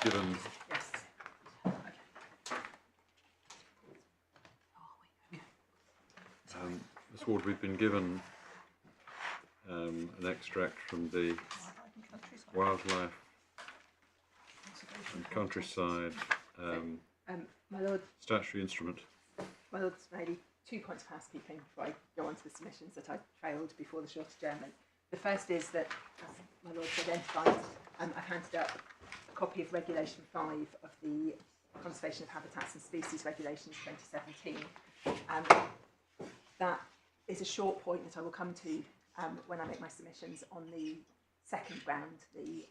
given. Yes. Ms. Ward, we've been given an extract from the Wildlife and Countryside My Lord, statutory instrument. my Lord, maybe 2 points of housekeeping before I go on to the submissions that I trailed before the short adjournment. The first is that, as my Lord's identified, I've handed up a copy of Regulation 5 of the Conservation of Habitats and Species Regulations 2017. That is a short point that I will come to when I make my submissions on the second round, the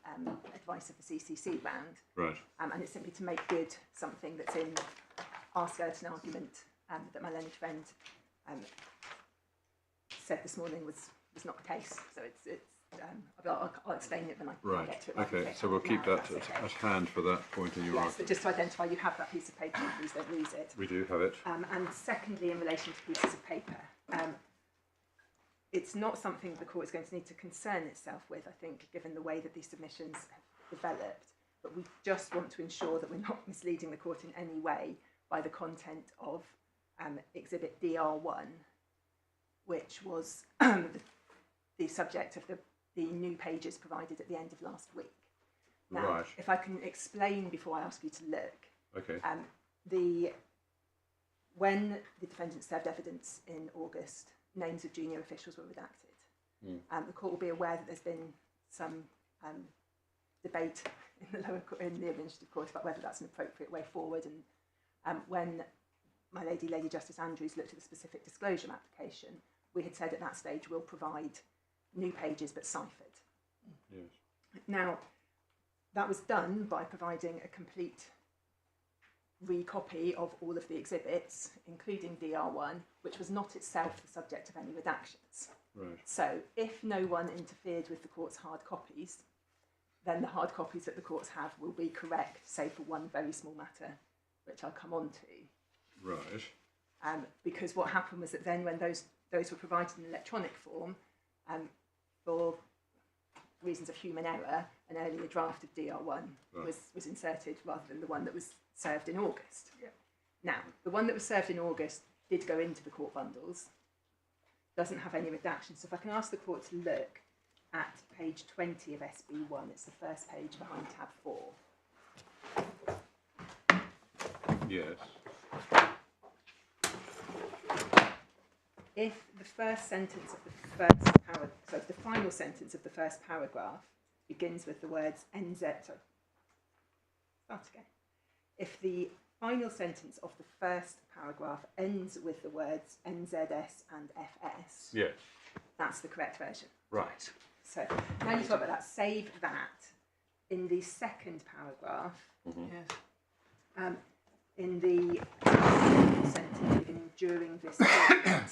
advice of the CCC round. Right. And it's simply to make good something that's in our skeleton argument that my learned friend said this morning was not the case. So I'll explain it when I get to it. Okay, so we'll keep that at hand for that point in your argument. But just to identify, you have that piece of paper, please don't lose it. We do have it. And secondly, in relation to pieces of paper, it's not something the court is going to need to concern itself with, I think, given the way that these submissions have developed. But we just want to ensure that we're not misleading the court in any way by the content of Exhibit DR1, which was the subject of the new pages provided at the end of last week. Now, right. If I can explain before I ask you to look. Okay. When the defendant served evidence in August, names of junior officials were redacted. The court will be aware that there's been some debate in the administrative court about whether that's an appropriate way forward. And when my Lady Justice Andrews looked at the specific disclosure application, we had said at that stage we'll provide new pages but ciphered. Yes. Now, that was done by providing a complete recopy of all of the exhibits, including DR1, which was not itself the subject of any redactions. Right. So if no one interfered with the court's hard copies, then the hard copies that the courts have will be correct, save for one very small matter, which I'll come on to. Right. Because what happened was that then when those were provided in electronic form, for reasons of human error, an earlier draft of DR1 was inserted rather than the one that was served in August. Yeah. Now, the one that was served in August did go into the court bundles, doesn't have any redactions. So if I can ask the court to look at page 20 of SB1, it's the first page behind tab 4. Yes. If the first sentence of the first paragraph, so if the final sentence of the first paragraph begins with the words NZ, sorry, start again. If the final sentence of the first paragraph ends with the words NZS and FS, Yes. that's the correct version. Right. So now you talk about that, save that in the second paragraph. Yes. In the sentence beginning during this period,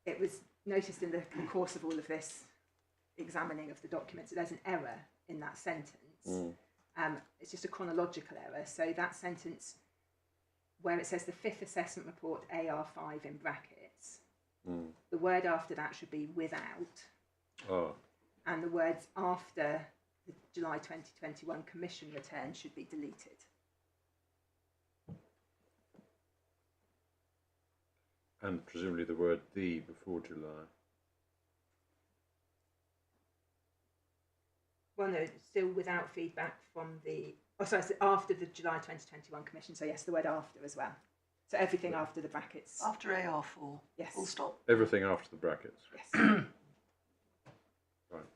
it was noticed in the course of all of this examining of the documents that there's an error in that sentence. It's just a chronological error. So that sentence where it says the fifth assessment report AR5 in brackets, the word after that should be without. Oh. And the words after the July 2021 Commission return should be deleted. And presumably the word "the" before July. Well, no, still without feedback from the... Oh, sorry, so after the July 2021 Commission. So, yes, the word after as well. So everything after the brackets. After AR4. Yes. Full stop. Everything after the brackets. Yes. Right.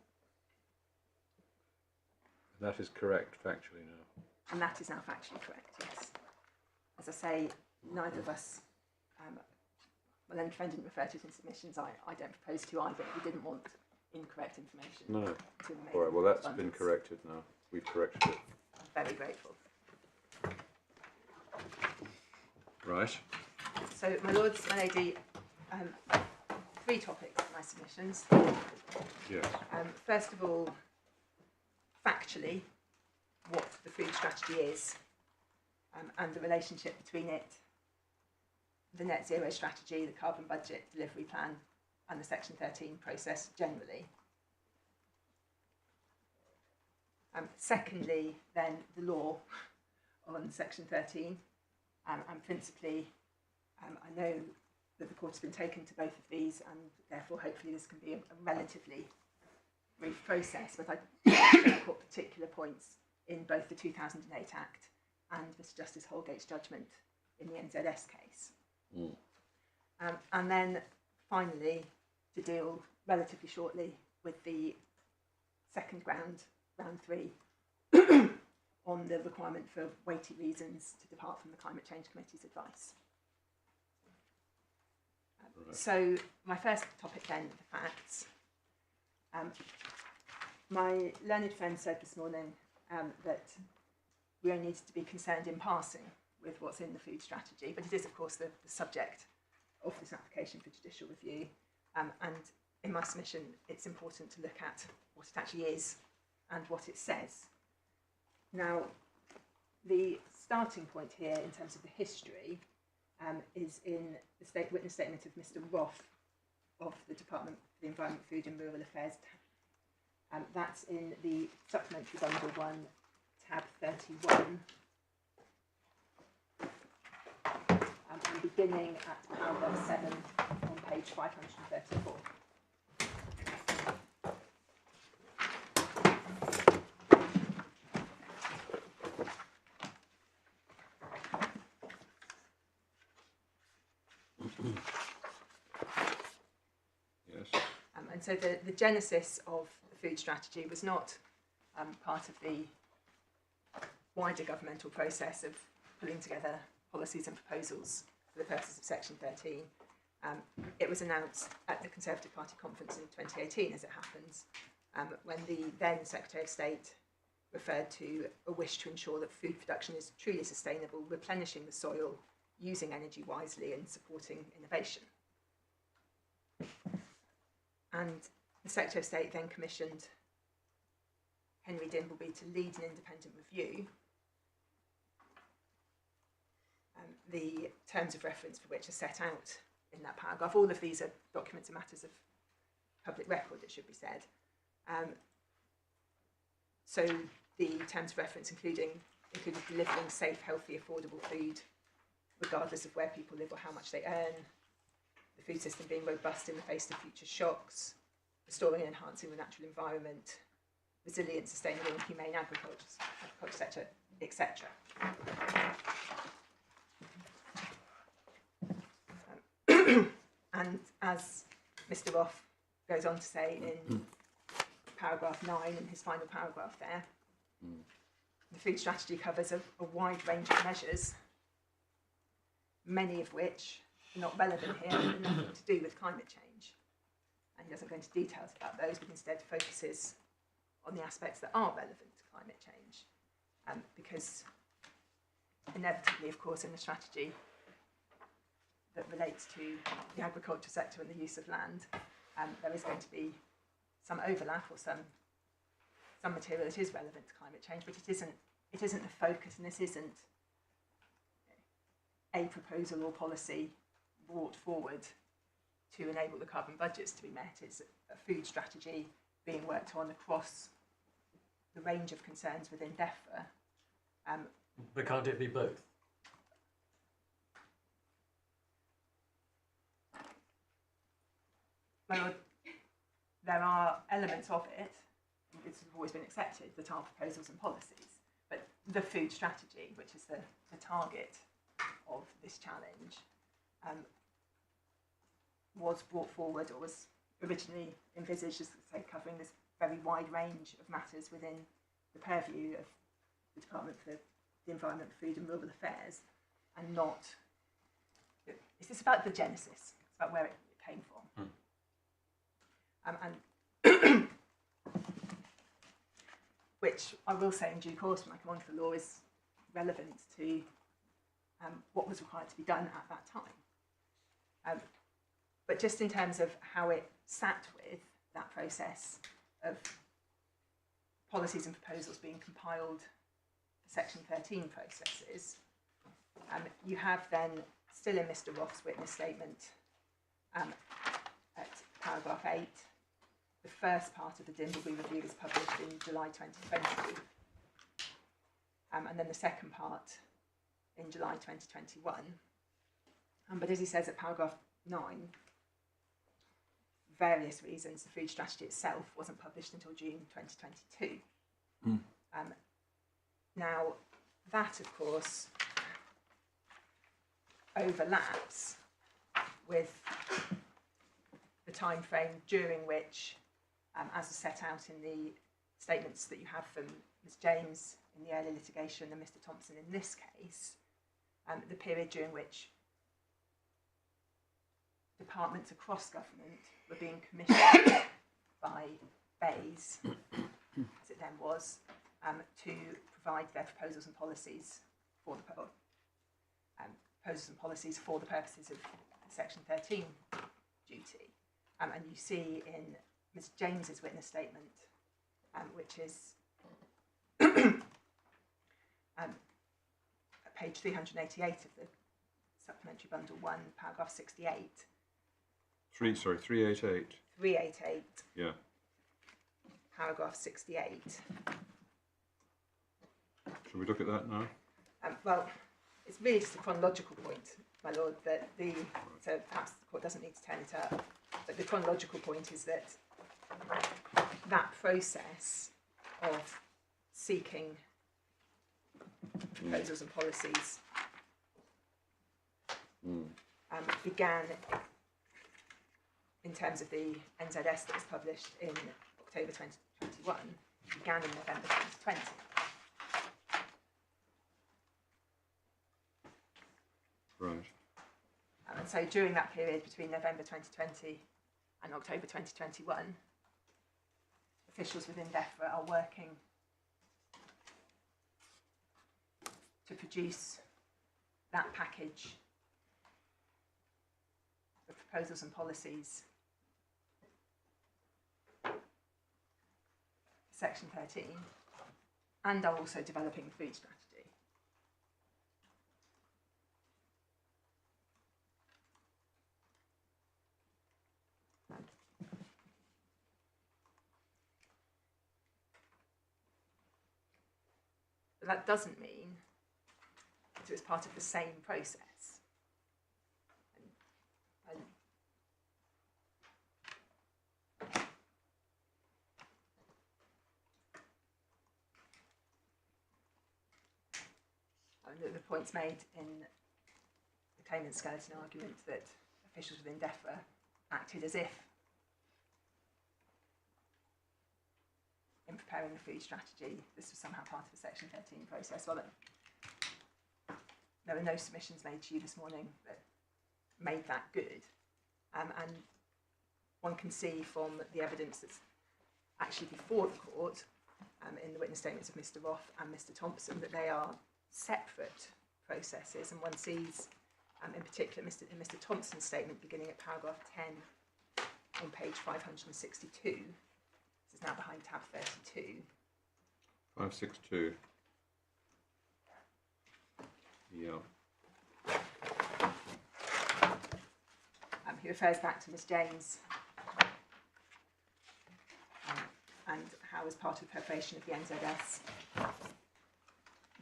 That is correct factually now. And that is now factually correct, yes. As I say, neither of us... well, then friend didn't refer to it in submissions. I don't propose to either. We didn't want incorrect information. No. To All right, well, that's been corrected now. We've corrected it. I'm very grateful. Right. So, my lords, my lady, 3 topics in my submissions. Yes. First of all, factually, what the food strategy is and the relationship between it, the net zero strategy, the carbon budget delivery plan, and the Section 13 process generally. Secondly, then the law on Section 13, and principally, I know that the court has been taken to both of these, and therefore hopefully this can be a relatively brief process, but I've got particular points in both the 2008 Act and Mr Justice Holgate's judgment in the NZS case. And then finally, to deal relatively shortly with the second ground, round 3, on the requirement for weighty reasons to depart from the Climate Change Committee's advice. So my first topic then, the facts. My learned friend said this morning that we only need to be concerned in passing with what's in the food strategy, but it is of course the subject of this application for judicial review, and in my submission it's important to look at what it actually is and what it says. Now, the starting point here in terms of the history is in the witness statement of Mr Roth of the Department for the Environment, Food and Rural Affairs. That's in the Supplementary Bundle 1, tab 31, and beginning at paragraph 7 on page 534. Yes. And so the genesis of the food strategy was not part of the wider governmental process of pulling together policies and proposals for the purposes of Section 13. It was announced at the Conservative Party conference in 2018, as it happens, when the then Secretary of State referred to a wish to ensure that food production is truly sustainable, replenishing the soil, using energy wisely and supporting innovation. And the Secretary of State then commissioned Henry Dimbleby to lead an independent review, the terms of reference for which are set out in that paragraph. All of these are documents and matters of public record, it should be said. So the terms of reference included delivering safe, healthy, affordable food, regardless of where people live or how much they earn, the food system being robust in the face of future shocks, restoring and enhancing the natural environment, resilient, sustainable and humane agriculture sector, etc. And as Mr Roth goes on to say in paragraph 9, in his final paragraph there, the food strategy covers a wide range of measures, many of which are not relevant here and nothing to do with climate change. And he doesn't go into details about those, but instead focuses on the aspects that are relevant to climate change. Because inevitably, of course, in the strategy that relates to the agriculture sector and the use of land, there is going to be some overlap or some material that is relevant to climate change, but it isn't the focus, and this isn't a proposal or policy brought forward to enable the carbon budgets to be met. It's a food strategy being worked on across the range of concerns within DEFRA. But can't it be both? Well, there are elements of it, it's always been accepted, that are proposals and policies, but the food strategy, which is the target of this challenge, was brought forward, or was originally envisaged as, say, covering this very wide range of matters within the purview of the Department for the Environment, Food and Rural Affairs, and not... It's about the genesis, it's about where it came from. And which I will say in due course, when I come on to the law, is relevant to what was required to be done at that time. But just in terms of how it sat with that process of policies and proposals being compiled for Section 13 processes, you have then, still in Mr Roth's witness statement, at paragraph 8, the first part of the Dimbleby review was published in July 2020, and then the second part in July 2021. But as he says at paragraph 9, various reasons, the food strategy itself wasn't published until June 2022. Now, that, of course, overlaps with the time frame during which, as is set out in the statements that you have from Ms James in the earlier litigation and Mr Thompson in this case, the period during which departments across government were being commissioned by BEIS, as it then was, to provide their proposals and policies for the purposes of Section 13 duty. And you see in Ms James's witness statement, which is at page 388 of the Supplementary Bundle 1, paragraph 68. 388. 388. Yeah. Paragraph 68. Shall we look at that now? Well, it's really just a chronological point, my lord, that so perhaps the court doesn't need to turn it up, but the chronological point is that that process of seeking proposals and policies began in terms of the NZS that was published in October 2021, began in November 2020. Right. And so during that period between November 2020 and October 2021, officials within DEFRA are working to produce that package of proposals and policies for Section 13, and are also developing the food strategy. But that doesn't mean that it's part of the same process. The points made in the claimant's skeleton argument that officials within DEFRA acted as if, in preparing the food strategy, this was somehow part of the Section 13 process. Well, there were no submissions made to you this morning that made that good. And one can see from the evidence that's actually before the court, in the witness statements of Mr Roth and Mr Thompson, that they are separate processes, and one sees in particular in Mr Thompson's statement beginning at paragraph 10 on page 562. This is now behind tab 32. 562. Yeah. He refers back to Ms James and how, as part of the preparation of the NZS,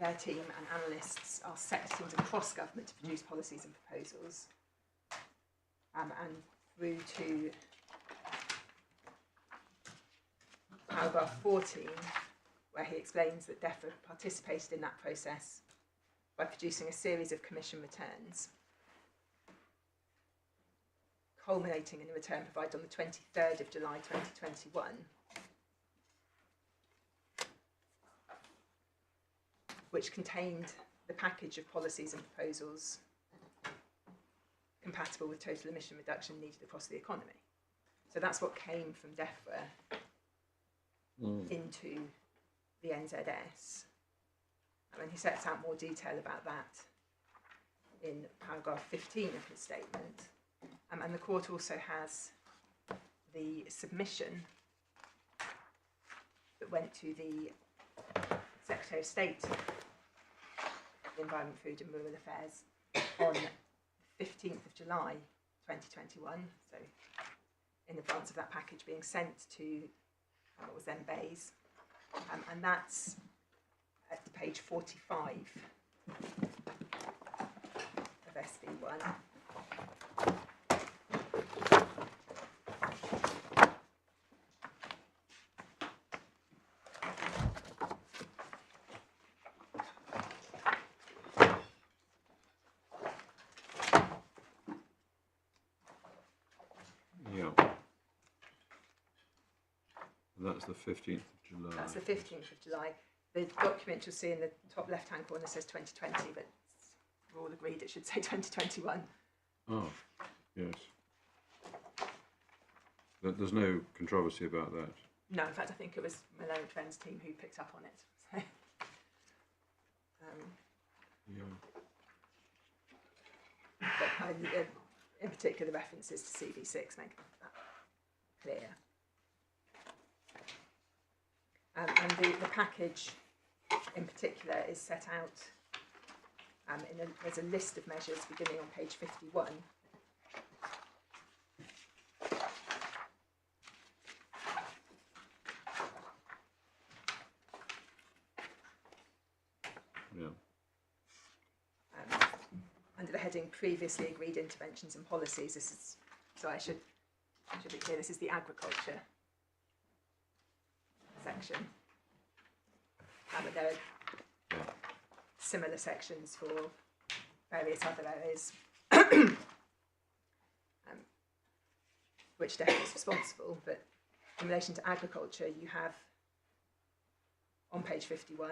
their team and analysts are set teams across government to produce policies and proposals, and through to paragraph 14, where he explains that DEFRA participated in that process by producing a series of commission returns, culminating in a return provided on the 23rd of July 2021, which contained the package of policies and proposals compatible with total emission reduction needed across the economy. So that's what came from DEFRA into the NZS. And he sets out more detail about that in paragraph 15 of his statement. And the court also has the submission that went to the Secretary of State for Environment, Food and Rural Affairs on the 15th of July 2021, so in advance of that package being sent to what was then Bayes, and that's at page 45 of SB1. That's the 15th of July. That's the 15th of July. The document you'll see in the top left-hand corner says 2020, but we're all agreed it should say 2021. Oh, yes. There's no controversy about that. No, in fact, I think it was Malone Trent's team who picked up on it. So, but in particular, the references to CV6 make that clear. And the package in particular is set out there's a list of measures beginning on page 51. Yeah. Under the heading previously agreed interventions and policies, this is, so I should be clear, this is the agriculture section. But there are similar sections for various other areas which DEFRA is responsible, but in relation to agriculture you have on page 51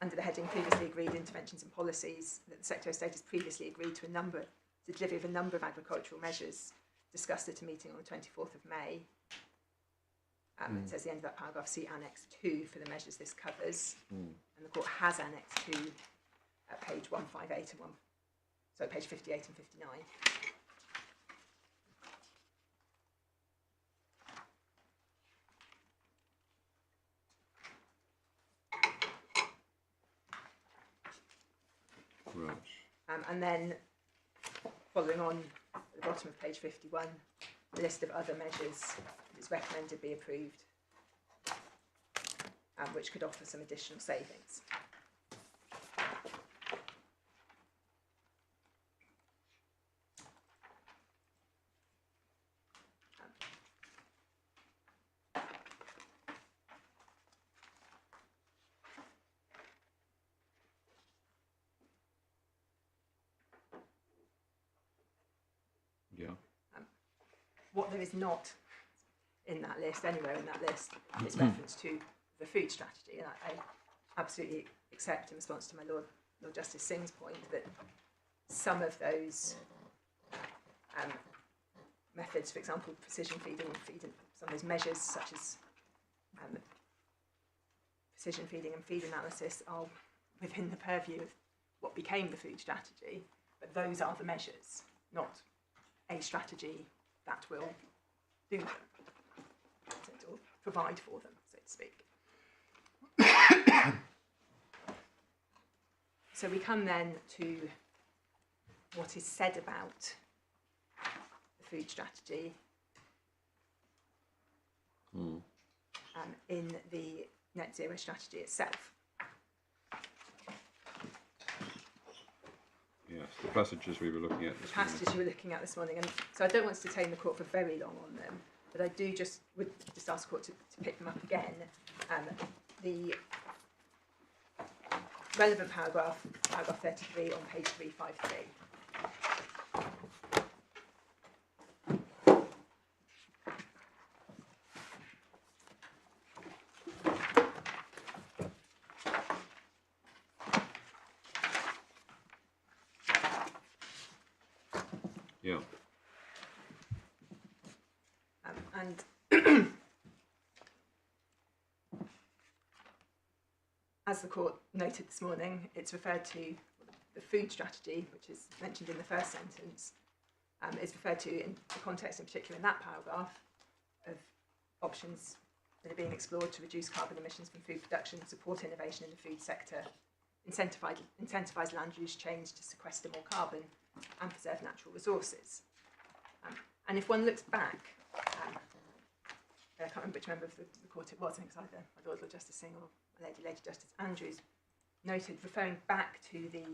under the heading previously agreed interventions and policies that the Secretary of State has previously agreed to the delivery of a number of agricultural measures discussed at a meeting on the 24th of May. It says the end of that paragraph, see Annex 2 for the measures this covers. And the court has Annex 2 at page 158 and page 58 and 59. Right. And then following on at the bottom of page 51, a list of other measures it's recommended be approved, which could offer some additional savings. Yeah. What there is not in that list, anywhere in that list, is reference to the food strategy. And I absolutely accept in response to my Lord Justice Singh's point that some of those methods, for example, precision feeding, some of those measures such as precision feeding and feed analysis are within the purview of what became the food strategy, but those are the measures, not a strategy that will do them, or provide for them, so to speak. So we come then to what is said about the food strategy in the net zero strategy itself. Yes, the passages we were looking at this morning. The passages you were looking at this morning, and so I don't want to detain the court for very long on them, but I do would just ask the court to pick them up again. The relevant paragraph 33 on page 353. Yeah. And as the court noted this morning, it's referred to the food strategy, which is mentioned in the first sentence, is referred to in the context, in particular in that paragraph, of options that are being explored to reduce carbon emissions from food production, support innovation in the food sector, incentivise land use change to sequester more carbon, and preserve natural resources. And if one looks back, I can't remember which member of the court it was, I think it was either my Lord Justice Singh or Lady Justice Andrews, noted, referring back to the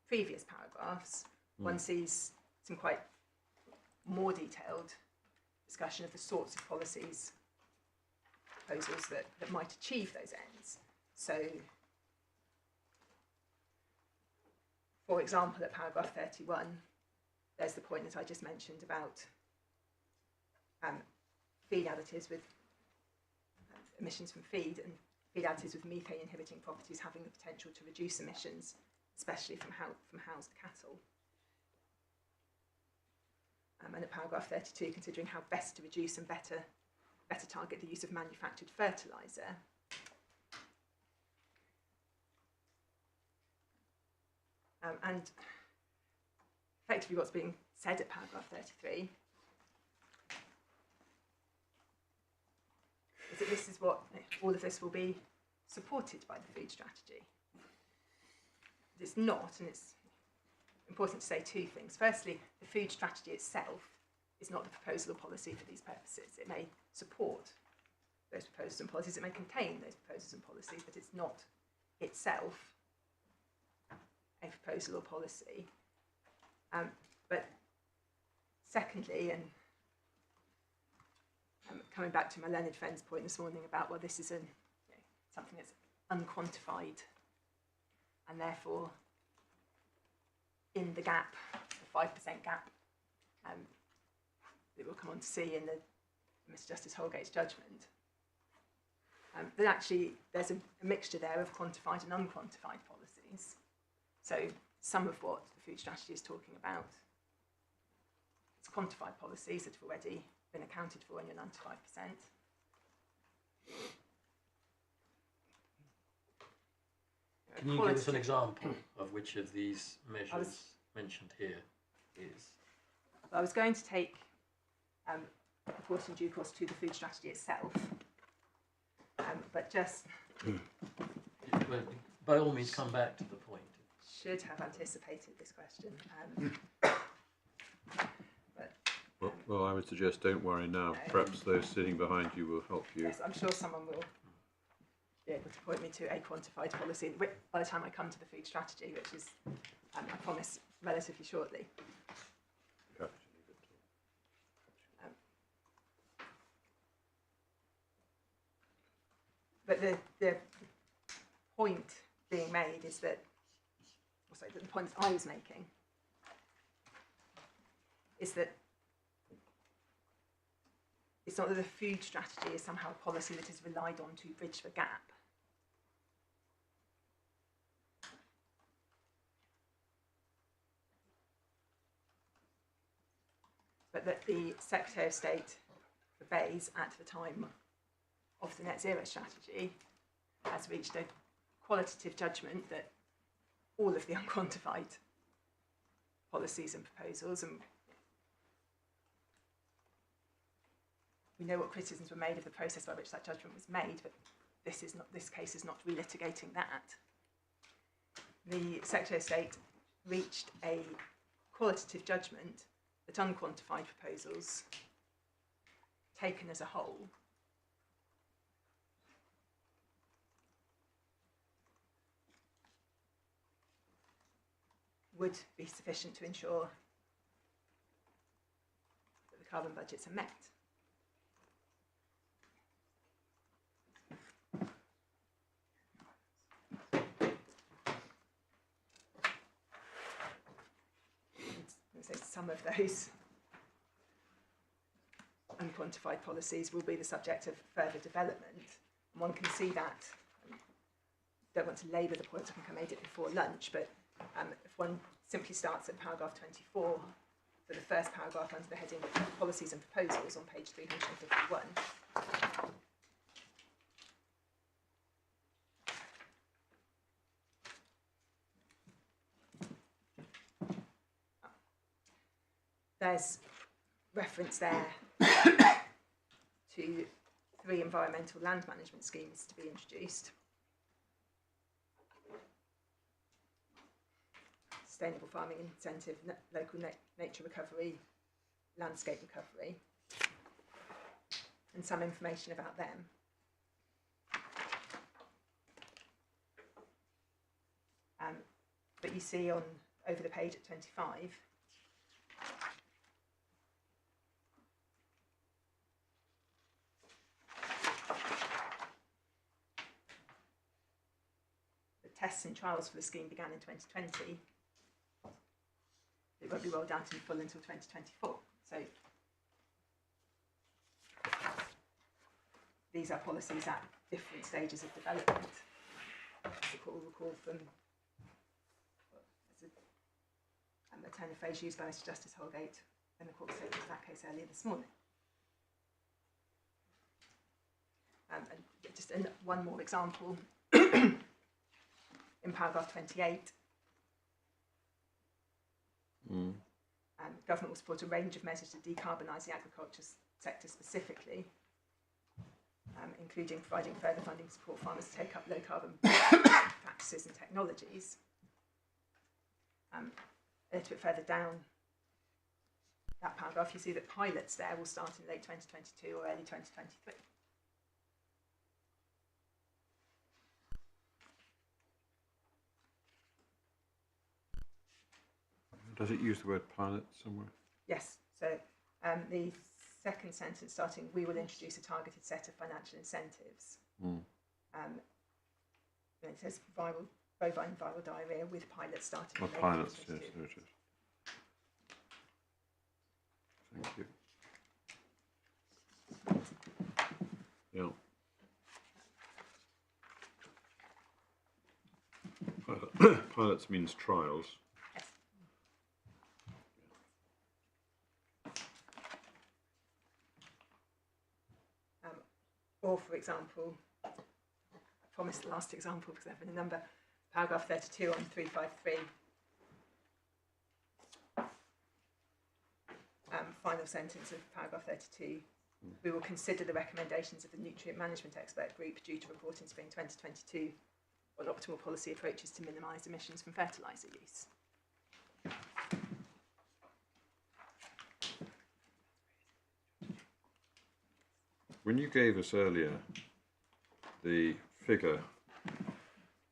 previous paragraphs, one sees some quite more detailed discussion of the sorts of policies, proposals that might achieve those ends. So, for example, at paragraph 31, there's the point that I just mentioned about feed additives with emissions from feed, and feed additives with methane inhibiting properties having the potential to reduce emissions, especially from housed cattle. And at paragraph 32, considering how best to reduce and better target the use of manufactured fertiliser. And effectively what's being said at paragraph 33 is that this is what, all of this will be supported by the food strategy. It's not, and it's important to say two things. Firstly, the food strategy itself is not the proposal or policy for these purposes. It may support those proposals and policies, it may contain those proposals and policies, but it's not itself a proposal or policy. But secondly, and coming back to my learned friend's point this morning about, well, this is something that's unquantified and therefore in the gap, the 5% gap, that we'll come on to see in Mr. Justice Holgate's judgment, that actually there's a mixture there of quantified and unquantified policies. So some of what the food strategy is talking about is quantified policies that have already been accounted for in your 95%. Can you give us an example of which of these measures mentioned here is? I was going to take report in due course to the food strategy itself, but just Well, by all means, come back to the point. should have anticipated this question. Well, I would suggest don't worry now. Perhaps those sitting behind you will help you. Yes, I'm sure someone will be able to point me to a quantified policy by the time I come to the food strategy, which is, I promise, relatively shortly. But the point being made is that, the point that I was making is that it's not that the food strategy is somehow a policy that is relied on to bridge the gap. But that the Secretary of State for Bays at the time of the net zero strategy has reached a qualitative judgment that all of the unquantified policies and proposals, and we know what criticisms were made of the process by which that judgment was made, but this case is not relitigating that. The Secretary of State reached a qualitative judgment that unquantified proposals, taken as a whole, would be sufficient to ensure that the carbon budgets are met. So some of those unquantified policies will be the subject of further development. And one can see that. I don't want to labour the points, I think I made it before lunch, but if one simply starts at paragraph 24, for the first paragraph under the heading Policies and Proposals on page 351, there's reference there to 3 environmental land management schemes to be introduced. Sustainable farming incentive, local nature recovery, landscape recovery, and some information about them. But you see on over the page at 25, the tests and trials for the scheme began in 2020. It won't be rolled out in full until 2024. So these are policies at different stages of development. As the court will recall from a turn of phrase used by Mr Justice Holgate in the court statement of that case earlier this morning. And just one more example. In paragraph 28, government will support a range of measures to decarbonise the agriculture sector specifically, including providing further funding to support farmers to take up low carbon practices and technologies. A little bit further down that paragraph, you see that pilots there will start in late 2022 or early 2023. Does it use the word pilot somewhere? Yes, so the second sentence starting, we will introduce a targeted set of financial incentives. And it says bovine viral diarrhoea with pilots starting in late Pilots, yes, 2022. there it is. Thank you. Yeah. Pilots means trials. Yes. Or, for example, I promised the last example because there have been a number, paragraph 32 on 353. Final sentence of paragraph 32. We will consider the recommendations of the Nutrient Management Expert Group due to report in spring 2022 on optimal policy approaches to minimise emissions from fertiliser use. When you gave us earlier the figure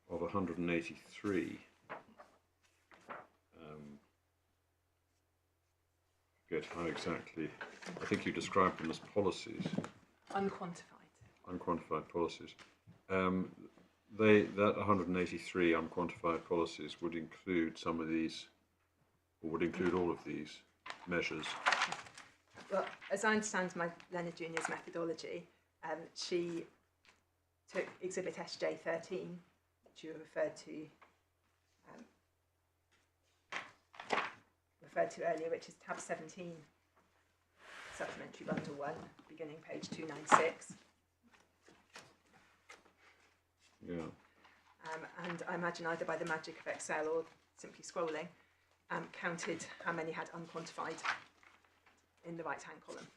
of 183, forget how exactly, I think you described them as policies. Unquantified policies. That 183 unquantified policies would include some of these, or would include all of these measures. Well, as I understand my Leonard Junior's methodology, she took Exhibit SJ13, which you referred to earlier, which is tab 17, supplementary bundle 1, beginning page 296. Yeah. And I imagine either by the magic of Excel or simply scrolling, counted how many had unquantified in the right-hand column.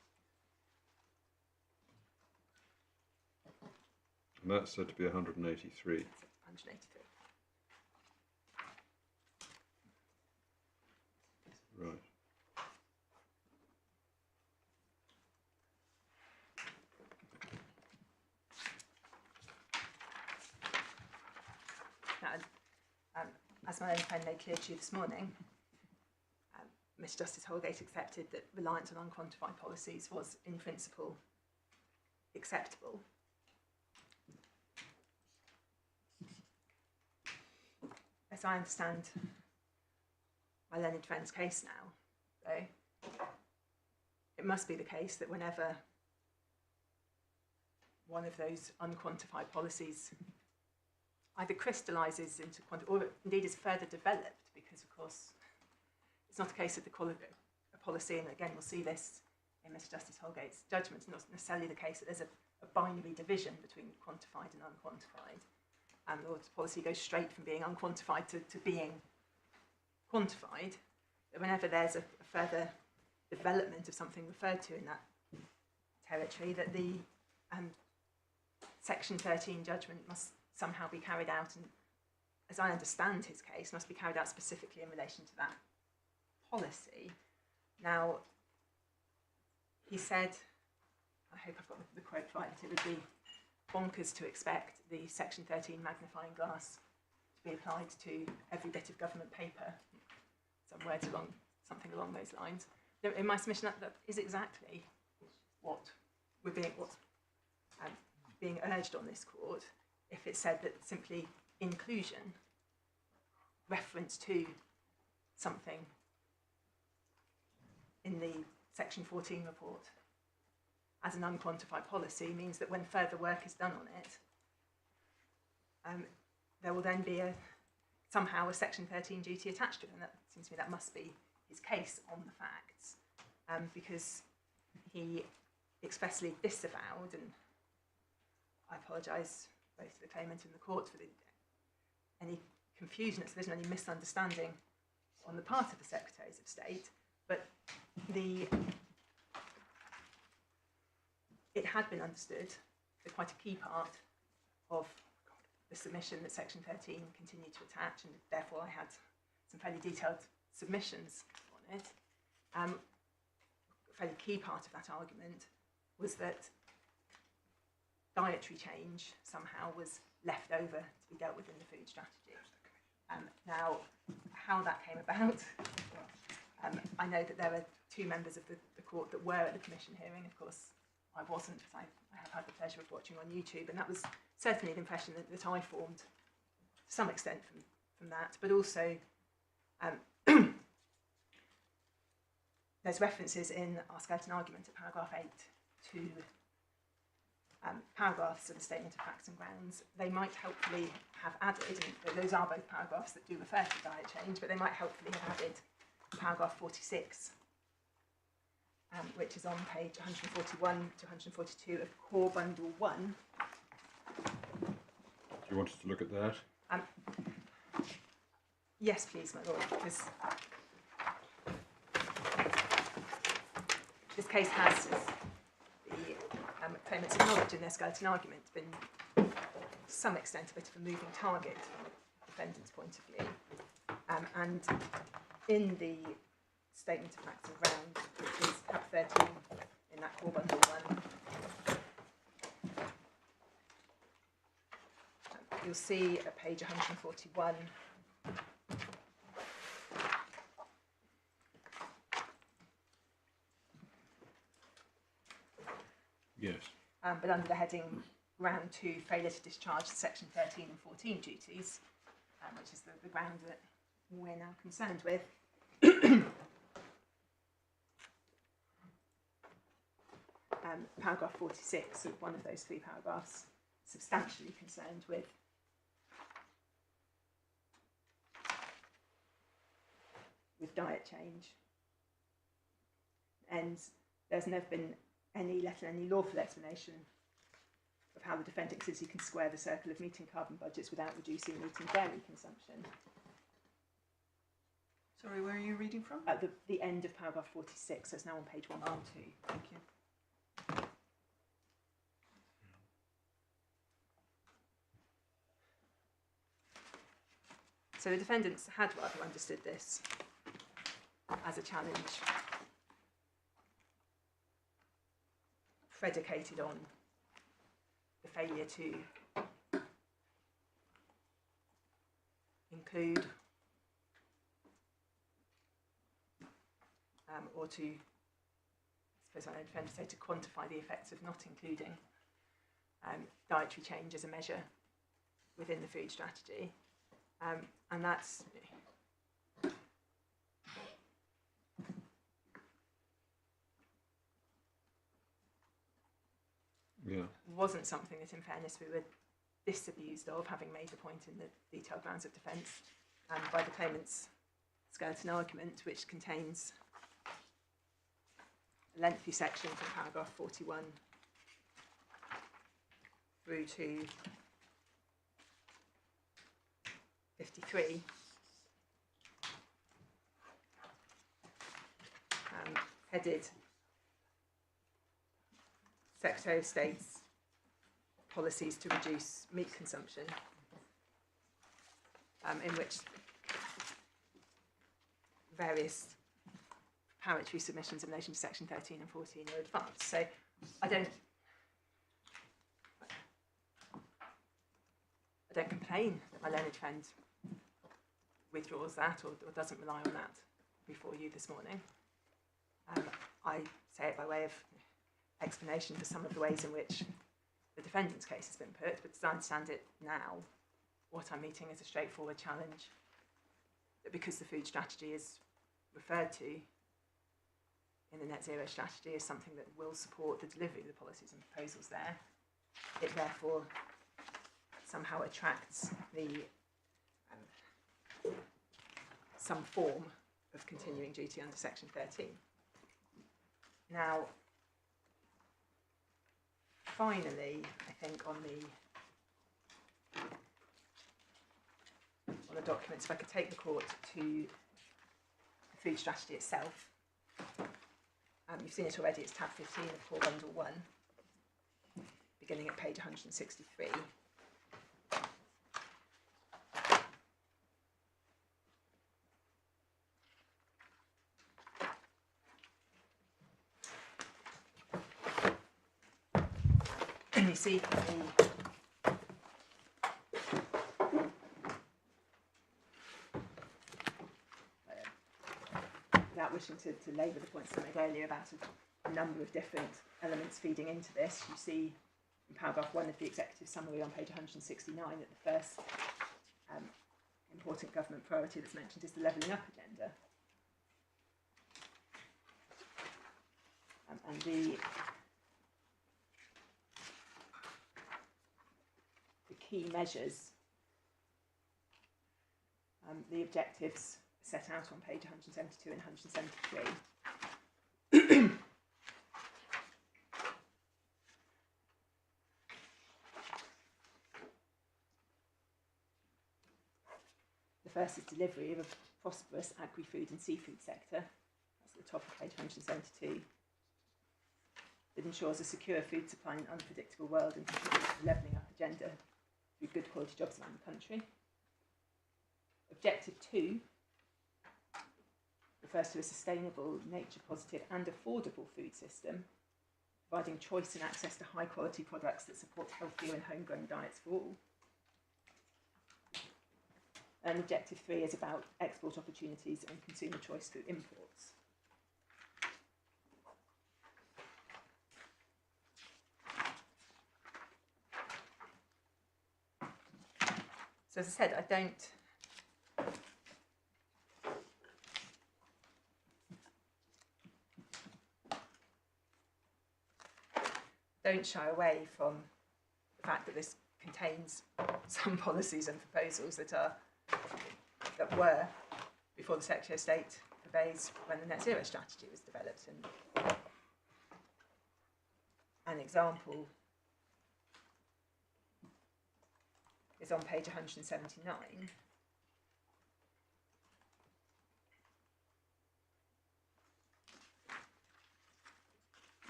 And that's said to be 183. 183. Right. Now, as my own friend made clear to you this morning, Mr Justice Holgate accepted that reliance on unquantified policies was, in principle, acceptable. As I understand my learned friend's case now, though, it must be the case that whenever one of those unquantified policies either crystallises into or indeed is further developed, because of course it's not a case of a policy, and again we'll see this in Mr Justice Holgate's judgment, it's not necessarily the case that there's a binary division between quantified and unquantified, and the policy goes straight from being unquantified to being quantified, that whenever there's a further development of something referred to in that territory, that the Section 13 judgment must somehow be carried out, and as I understand his case, must be carried out specifically in relation to that policy. Now, he said, I hope I've got the quote right, that it would be bonkers to expect the Section 13 magnifying glass to be applied to every bit of government paper, something along those lines. In my submission, that is exactly what's being urged on this court if it said that simply inclusion, reference to something in the Section 14 report as an unquantified policy means that when further work is done on it, there will then be somehow a Section 13 duty attached to it, and that seems to me that must be his case on the facts, because he expressly disavowed, and I apologise both to the claimant and the court for any confusion, if there's any misunderstanding on the part of the Secretaries of State, but it had been understood that quite a key part of the submission that Section 13 continued to attach, and therefore I had some fairly detailed submissions on it. A fairly key part of that argument was that dietary change somehow was left over to be dealt with in the food strategy. Now, how that came about, I know that there are two members of the court that were at the Commission hearing. Of course, I wasn't, because I have had the pleasure of watching on YouTube, and that was certainly the impression that I formed to some extent from that, but also there's references in our skeleton argument at paragraph 8 to paragraphs of the Statement of Facts and Grounds. They might helpfully have added, and those are both paragraphs that do refer to diet change, but they might helpfully have added paragraph 46, which is on page 141 to 142 of Core Bundle 1. Do you want us to look at that? Yes, please, my lord, because this case has, as the claimants acknowledged in their skeleton argument, been to some extent a bit of a moving target from the defendant's point of view. And in the Statement of Facts and Grounds, which is tab 13 in that Core Bundle 1, you'll see at page 141 Yes. but under the heading Ground 2, failure to discharge Section 13 and 14 duties, which is the ground that we're now concerned with. Paragraph 46 of one of those three paragraphs, substantially concerned with diet change. And there's never been any lawful explanation of how the defendant says he can square the circle of meeting carbon budgets without reducing meat and dairy consumption. Sorry, where are you reading from? At the end of paragraph 46, so it's now on page 112. Thank you. So the defendants had rather understood this as a challenge predicated on the failure to include or to, I suppose I don't defend to say, to quantify the effects of not including dietary change as a measure within the food strategy. And that's wasn't something that, in fairness, we were disabused of, having made a point in the detailed grounds of defence by the claimant's skeleton argument, which contains a lengthy section from paragraph 41 through to 53, headed Secretary of State's policies to reduce meat consumption, in which various preparatory submissions in relation to section 13 and 14 are advanced. So I don't complain that my learned friend withdraws that or doesn't rely on that before you this morning. I say it by way of explanation for some of the ways in which the defendant's case has been put, but as I understand it now, what I'm meeting is a straightforward challenge that because the food strategy is referred to in the net zero strategy as something that will support the delivery of the policies and proposals there, it therefore somehow attracts the some form of continuing duty under section 13. Now, finally, I think on the documents, if I could take the court to the food strategy itself. You've seen it already, it's tab 15 of core bundle 1, beginning at page 163. And you see without wishing to labour the points I made earlier about a number of different elements feeding into this, you see in paragraph 1 of the executive summary on page 169 that the first important government priority that's mentioned is the levelling up agenda. And the key measures, the objectives set out on page 172 and 173. The first is delivery of a prosperous agri-food and seafood sector. That's at the top of page 172. That ensures a secure food supply in an unpredictable world and contributes to the levelling up agenda through good quality jobs around the country. Objective 2 refers to a sustainable, nature-positive and affordable food system, providing choice and access to high-quality products that support healthier and homegrown diets for all. And Objective 3 is about export opportunities and consumer choice through imports. So as I said, I don't shy away from the fact that this contains some policies and proposals that were before the Secretary of State for Bays when the net zero strategy was developed. And an example is on page 179. I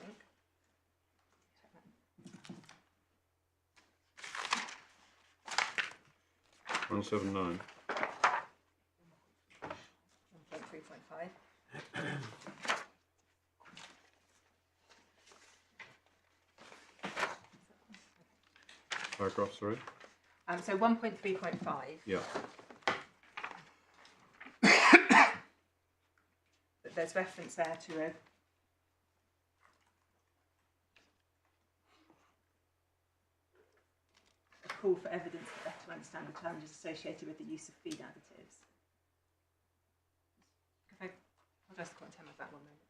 think. 179. 1.3.5. Paragraph, sorry. So 1.3.5. Yeah. There's reference there to a call for evidence to better understand the challenges associated with the use of feed additives. I'll just content of that one moment.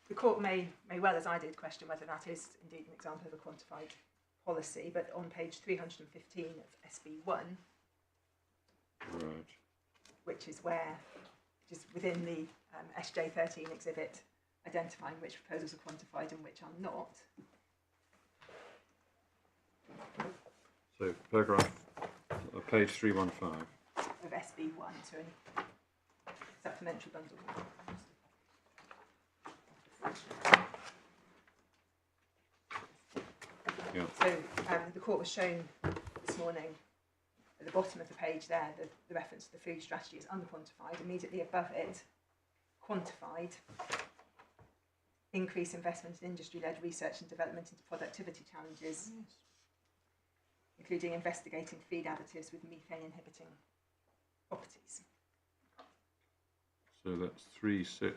The court may well, as I did, question whether that is indeed an example of a quantified policy, but on page 315 of SB1, Right. which is within the SJ13 exhibit, identifying which proposals are quantified and which are not. So paragraph, page 315. Of SB1, so any supplementary bundle. So the court was shown this morning at the bottom of the page there, the reference to the food strategy is unquantified. Immediately above it, quantified, increase investment in industry-led research and development into productivity challenges, including investigating feed additives with methane-inhibiting properties. So that's 3.6.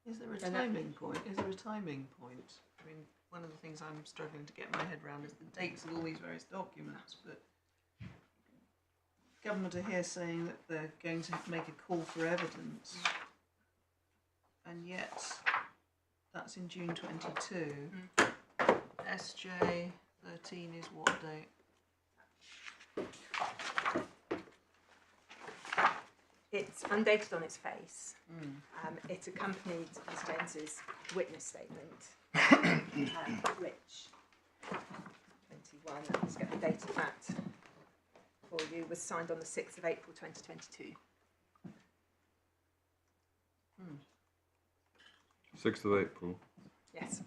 Is there a timing point? Is there a timing point? I mean, one of the things I'm struggling to get my head around is the dates of all these various documents, but government are here saying that they're going to make a call for evidence, and yet that's in June 22. SJ 13 is what date? It's undated on its face. It accompanied Ms James's witness statement, which 21, let's get the date of that for you, was signed on the 6th of April 2022. 6th of April, Yes,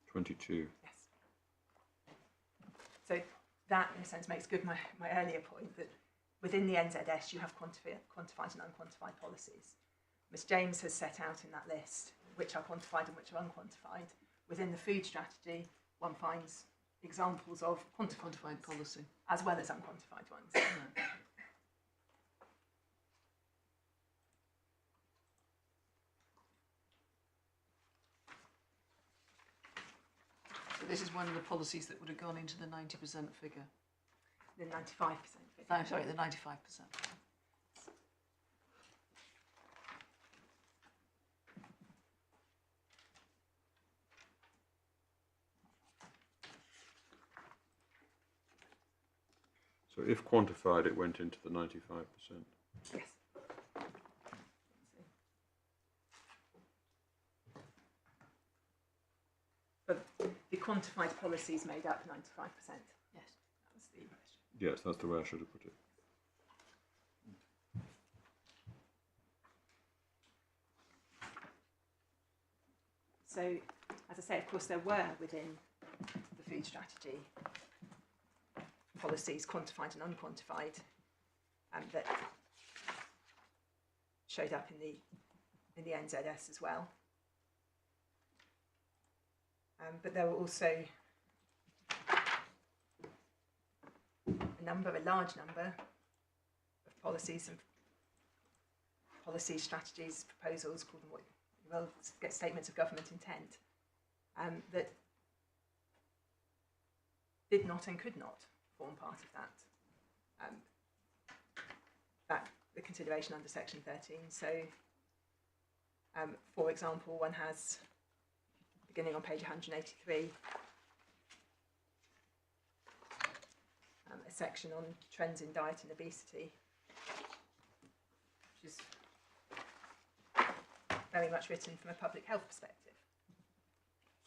22. yes. So that, in a sense, makes good my earlier point that within the NZS you have quantified and unquantified policies. Ms James has set out in that list which are quantified and which are unquantified. Within the food strategy, one finds examples of Quantified policy. as well as unquantified ones. So this is one of the policies that would have gone into the 90% figure. The 95% figure. No, sorry, the 95%. So if quantified, it went into the 95%. Yes. But the quantified policies made up 95%. Yes. That was the question. Yes, that's the way I should have put it. So, as I say, of course, there were within the food strategy policies, quantified and unquantified, that showed up in the NZS as well. But there were also a large number of policies and strategies, proposals, call them what you will, get statements of government intent, that did not and could not form part of that the consideration under section 13. So, for example, one has, beginning on page 183, a section on trends in diet and obesity, which is very much written from a public health perspective.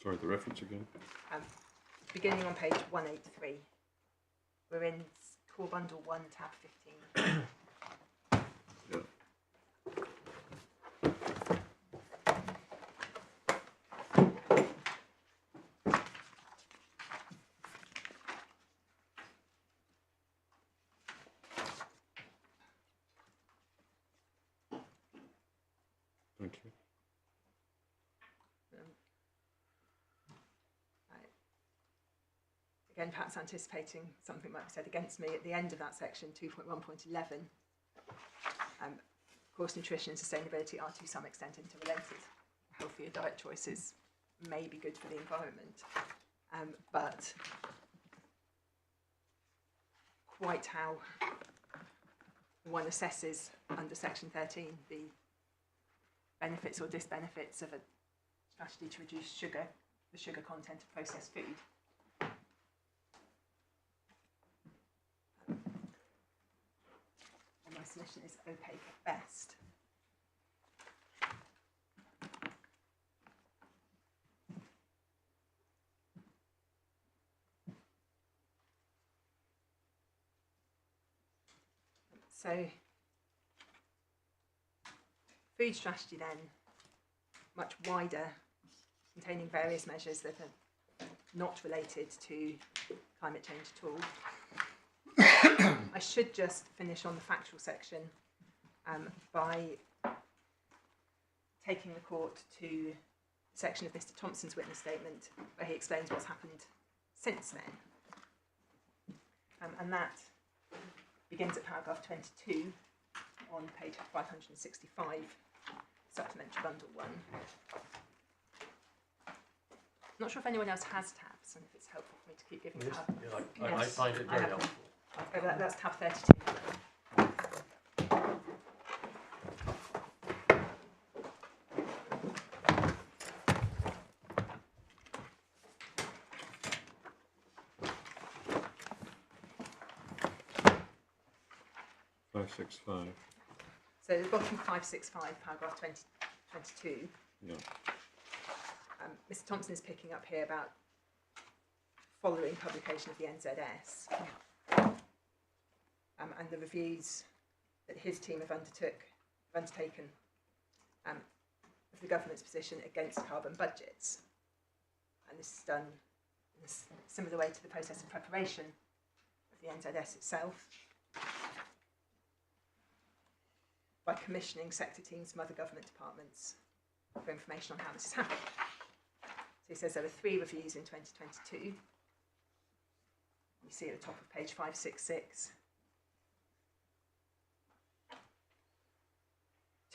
Sorry, the reference again? Beginning on page 183, we're in Core Bundle 1, tab 15. Yeah. Thank you. Again, perhaps anticipating something might be said against me, at the end of that section, 2.1.11, of course, nutrition and sustainability are to some extent interrelated. Healthier diet choices may be good for the environment, but quite how one assesses under section 13 the benefits or disbenefits of a strategy to reduce the sugar content of processed food. And my submission is opaque at best. So, food strategy then, much wider, containing various measures that are not related to climate change at all. I should just finish on the factual section by taking the court to a section of Mr. Thompson's witness statement where he explains what's happened since then. And that begins at paragraph 22 on page 565, supplementary bundle 1. I'm not sure if anyone else has tabs and if it's helpful for me to keep giving Yes, tabs. yeah, I find it very helpful. That's tab 32. So the bottom 565, paragraph 22. Yeah. Mr. Thompson is picking up here about following publication of the NZS and the reviews that his team have undertaken of the government's position against carbon budgets. And this is done in a similar way to the process of preparation of the NZS itself, by commissioning sector teams from other government departments for information on how this has happened. So he says there were 3 reviews in 2022. You see at the top of page 566.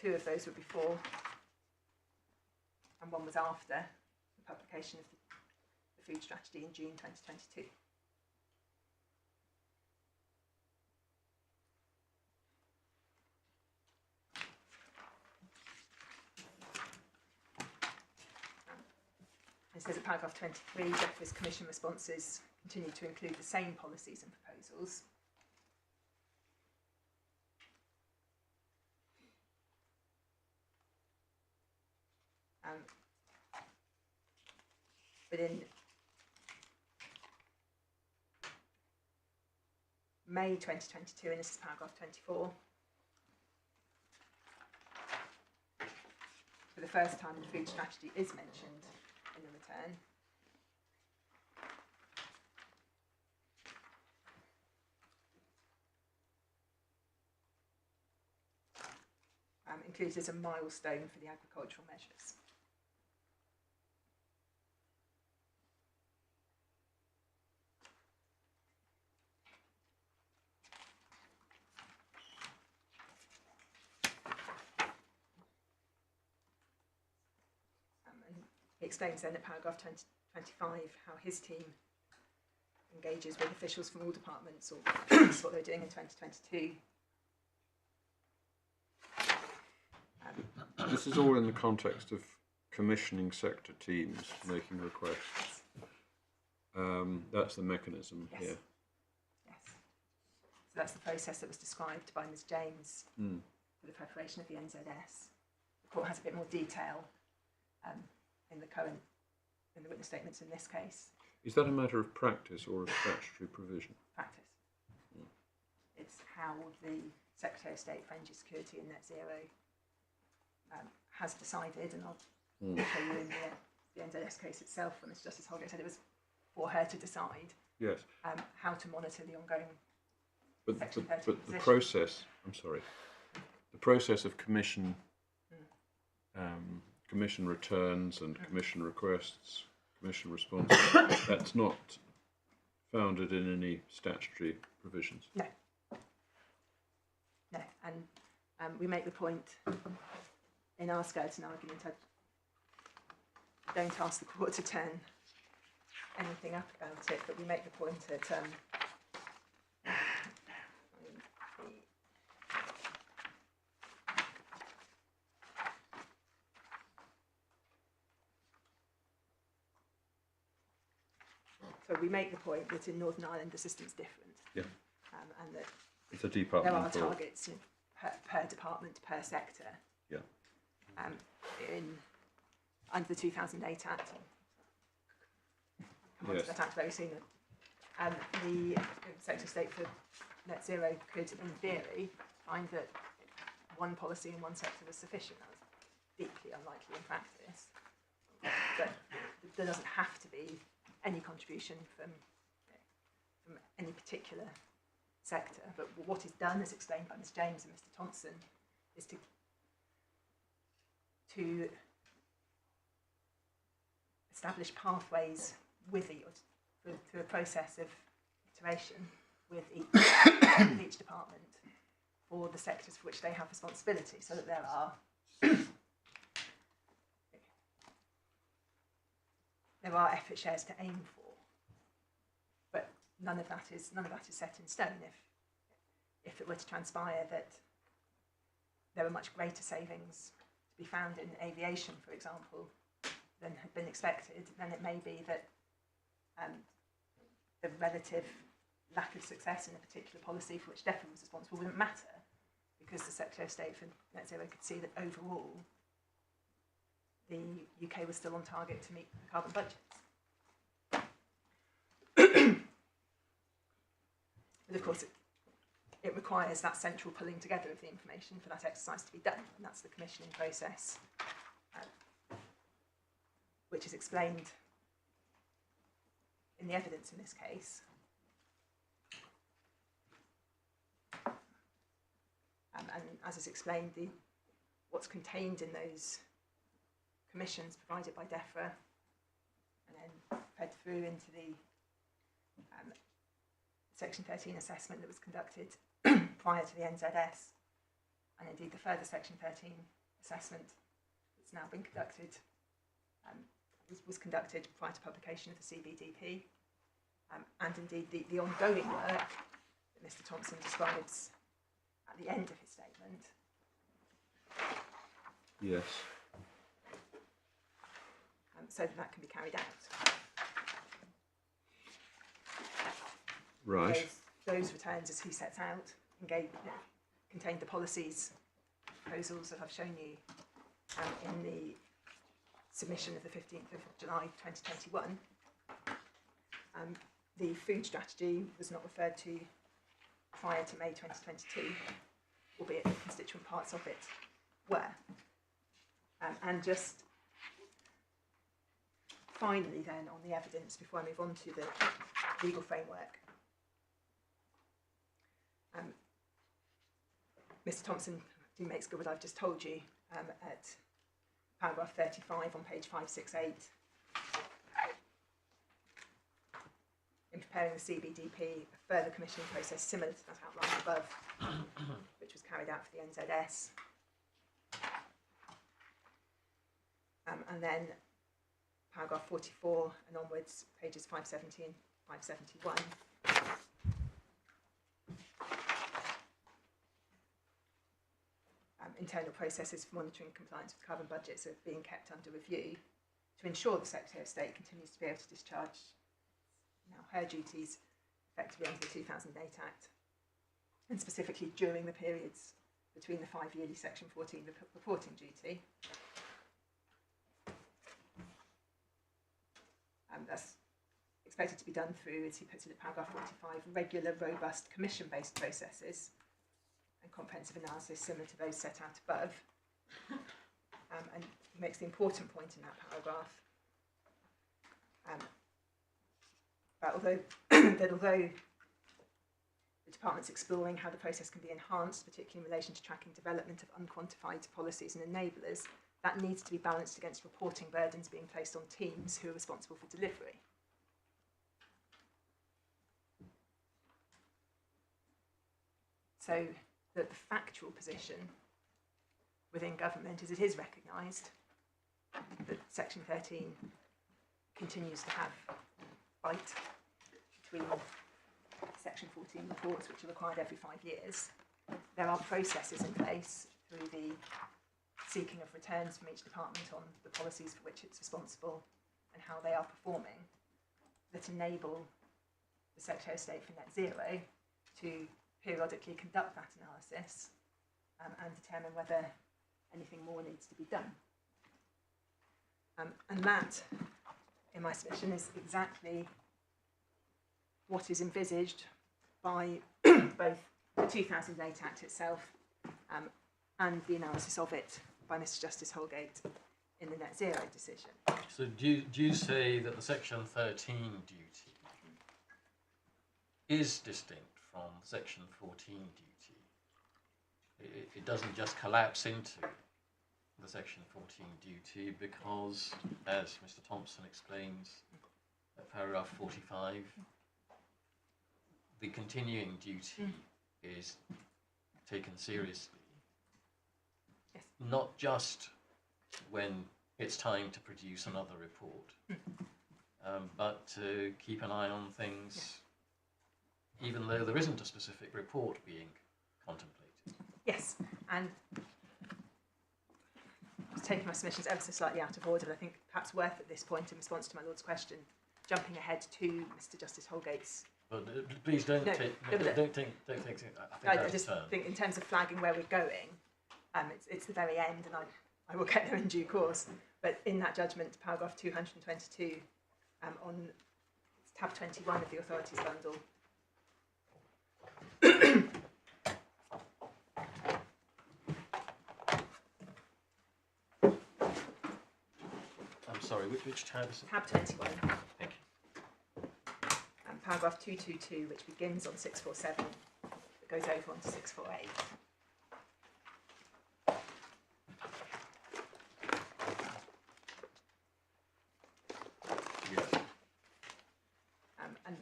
2 of those were before, and 1 was after the publication of the food strategy in June 2022. It says at paragraph 23, Jeffrey's Commission responses continue to include the same policies and proposals. But in May 2022, and this is paragraph 24, for the first time the food strategy is mentioned in the return. Included as a milestone for the agricultural measures. And he explains then at paragraph 25 how his team engages with officials from all departments, or that's what they're doing in 2022. This is all in the context of commissioning sector teams making requests. That's the mechanism Yes. here. Yes. So that's the process that was described by Ms. James for the preparation of the NZS. The court has a bit more detail in the witness statements in this case. Is that a matter of practice or of statutory provision? Practice. It's how the Secretary of State for Energy Security and Net Zero has decided, and I'll show you in the NZS case itself, when Mr. Justice Holgate said it was for her to decide Yes. how to monitor the ongoing But Section 30 the position. process, the process of commission returns and commission requests, commission responses, that's not founded in any statutory provisions. No. No, and we make the point in our skeleton argument. I don't ask the court to turn anything up about it, but we make the point that So we make the point that in Northern Ireland the system's different. Yeah. And that It's a there are departmental. targets, you know, per department, per sector. Yeah. Under the 2008 Act, come on Yes. to that Act very soon, the Secretary of State for Net Zero could, in theory, find that one policy in one sector was sufficient. That was deeply unlikely in practice. But there doesn't have to be any contribution from any particular sector. But what is done, as explained by Ms James and Mr Thompson, is to establish pathways with through a process of iteration with each department for the sectors for which they have responsibility, so that there are effort shares to aim for, but none of that is set in stone. If it were to transpire that there are much greater savings to be found in aviation, for example, than had been expected, then it may be that the relative lack of success in a particular policy for which DEFRA was responsible wouldn't matter, because the Secretary of State for Net Zero could see that overall the UK was still on target to meet the carbon budgets. But of course it requires that central pulling together of the information for that exercise to be done, and that's the commissioning process, which is explained in the evidence in this case. And as is explained, what's contained in those commissions provided by DEFRA and then fed through into the Section 13 assessment that was conducted prior to the NZS, and indeed the further Section 13 assessment that's now been conducted was conducted prior to publication of the CBDP, and indeed the ongoing work that Mr Thompson describes at the end of his statement. Yes. So that can be carried out. Right. Those returns, as he sets out, contain the policies proposals that I've shown you in the submission of the 15th of July 2021. The food strategy was not referred to prior to May 2022, albeit the constituent parts of it were. And just finally then on the evidence, before I move on to the legal framework, Mr Thompson makes good what I've just told you at paragraph 35 on page 568. In preparing the CBDP, a further commissioning process similar to that outlined above, which was carried out for the NZS. And then paragraph 44 and onwards, pages 570 and 571. Internal processes for monitoring compliance with carbon budgets are being kept under review to ensure the Secretary of State continues to be able to discharge her duties effectively under the 2008 Act, and specifically during the periods between the 5-yearly Section 14 reporting duty. That's expected to be done through, as he puts it at paragraph 45, regular, robust, commission-based processes and comprehensive analysis similar to those set out above. And he makes the important point in that paragraph that although the department's exploring how the process can be enhanced, particularly in relation to tracking development of unquantified policies and enablers, that needs to be balanced against reporting burdens being placed on teams who are responsible for delivery. So that the factual position within government is it is recognised that Section 13 continues to have fight between Section 14 reports, which are required every 5 years. There are processes in place through the seeking of returns from each department on the policies for which it's responsible and how they are performing. that enable the Secretary of State for Net Zero to periodically conduct that analysis and determine whether anything more needs to be done. And that, in my submission, is exactly what is envisaged by both the 2008 Act itself and the analysis of it by Mr Justice Holgate in the Net Zero decision. So do you say that the Section 13 duty is distinct from Section 14 duty? It doesn't just collapse into the Section 14 duty because, as Mr Thompson explains at paragraph 45, the continuing duty is taken seriously. Yes. Not just when it's time to produce another report, but to keep an eye on things even though there isn't a specific report being contemplated. Yes, and I was taking my submissions ever so slightly out of order, but I think perhaps worth at this point, in response to my Lord's question, jumping ahead to Mr Justice Holgate's. But please don't No, take. no, but don't think. I think I that's just turn. think in terms of flagging where we're going, it's the very end, and I will get there in due course. But in that judgment, paragraph 222, on tab 21 of the authorities bundle, I'm sorry. Which tab is it? tab 21, Thank you. and paragraph 222, which begins on 647, that goes over onto 648. Yes. And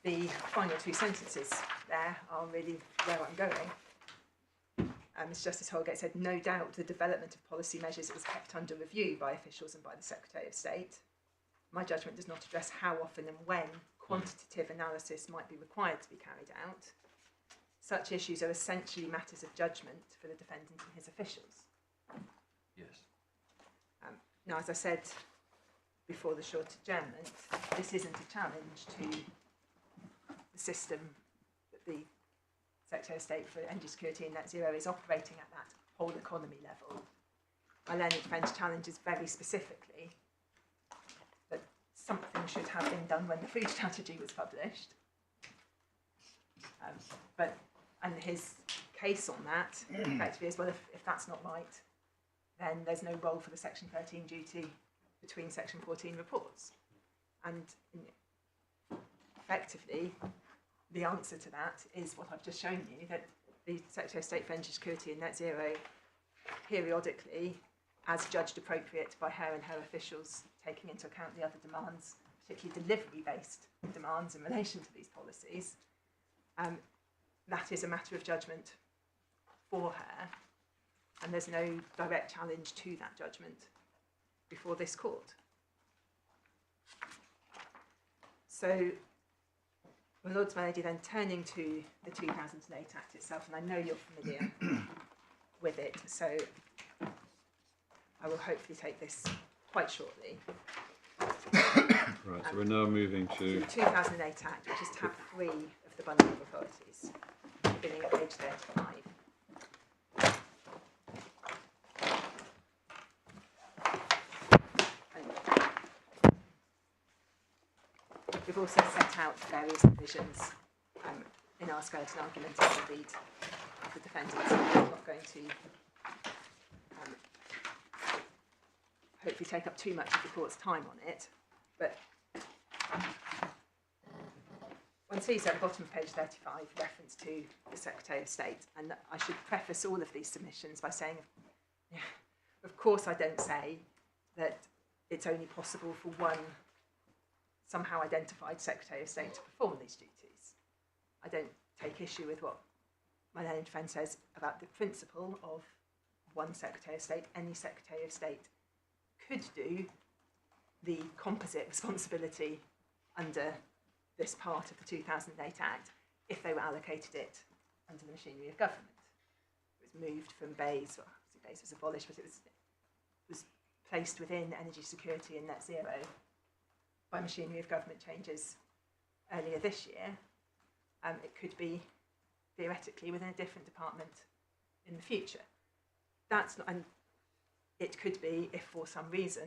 the final two sentences there are really where I'm going. Mr Justice Holgate said, no doubt the development of policy measures is kept under review by officials and by the Secretary of State. My judgment does not address how often and when quantitative analysis might be required to be carried out. Such issues are essentially matters of judgment for the defendant and his officials. Yes. Now, as I said before the short adjournment, this isn't a challenge to the system that the Secretary of State for Energy Security and Net Zero is operating at that whole economy level. My learned defence challenges very specifically that something should have been done when the food strategy was published. And his case on that effectively is, well, if that's not right, then there's no role for the Section 13 duty between Section 14 reports. And effectively, the answer to that is what I've just shown you, that the Secretary of State for Energy Security and Net Zero periodically, as judged appropriate by her and her officials, taking into account the other demands, particularly delivery-based demands in relation to these policies, that is a matter of judgment for her, and there's no direct challenge to that judgment before this court. So, my Lords, my Lady, then turning to the 2008 Act itself, and I know you're familiar with it, so I will hopefully take this quite shortly. Right, so we're now moving to The 2008 Act, which is tab 3 of the bundle of authorities, beginning at page 35. We've also set out various provisions in our skeleton argument as the lead of the defendant, so I'm not going to hopefully take up too much of the court's time on it, but one sees at the bottom of page 35 reference to the Secretary of State, and I should preface all of these submissions by saying, of course I don't say that it's only possible for one somehow identified Secretary of State to perform these duties. I don't take issue with what my learned friend says about the principle of one Secretary of State. Any Secretary of State could do the composite responsibility under this part of the 2008 Act if they were allocated it under the machinery of government. It was moved from Bayes, well, Bayes was abolished, but it was placed within energy security and net zero by machinery of government changes earlier this year, it could be theoretically within a different department in the future. That's not, and it could be if for some reason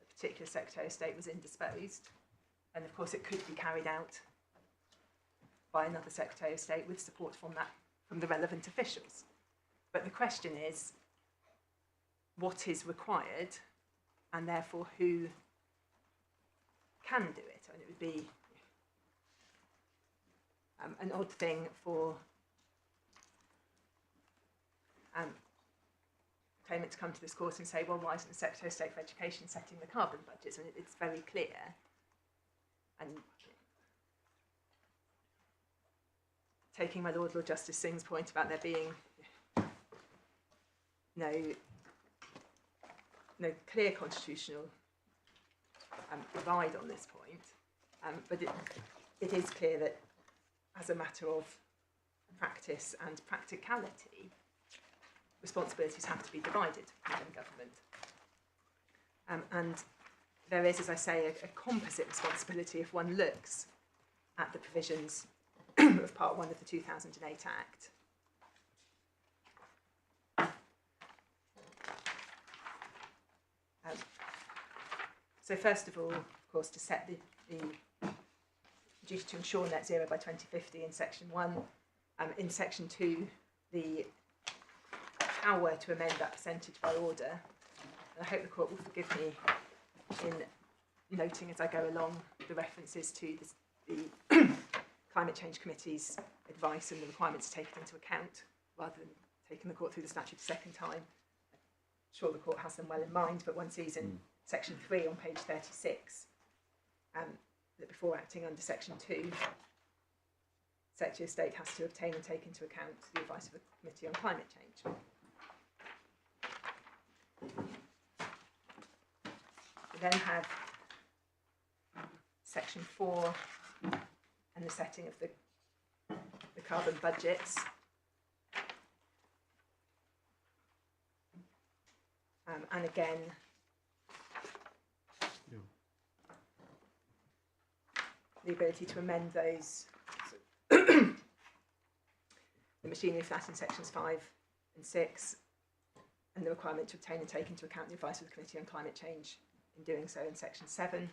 a particular Secretary of State was indisposed, and of course it could be carried out by another Secretary of State with support from the relevant officials. But the question is, what is required, and therefore who can do it? And it would be an odd thing for claimant to come to this court and say, well, why isn't the Secretary of State for Education setting the carbon budgets? And it's very clear. And taking my Lord Justice Singh's point about there being no clear constitutional divide on this point, but it is clear that as a matter of practice and practicality, responsibilities have to be divided within government. And there is, as I say, a composite responsibility if one looks at the provisions of Part 1 of the 2008 Act. So first of all, of course, to set the duty to ensure net zero by 2050 in Section 1. In Section 2, the power to amend that percentage by order. And I hope the court will forgive me in noting as I go along the references to the Climate Change Committee's advice and the requirements to take it into account, rather than taking the court through the statute a second time. I'm sure the court has them well in mind, but one sees in Section 3 on page 36 that before acting under Section 2, Secretary of State has to obtain and take into account the advice of the Committee on Climate Change. We then have Section 4 and the setting of the carbon budgets. And again, the ability to amend those, the machinery of that in Sections 5 and 6, and the requirement to obtain and take into account the advice of the Committee on Climate Change in doing so in Section 7,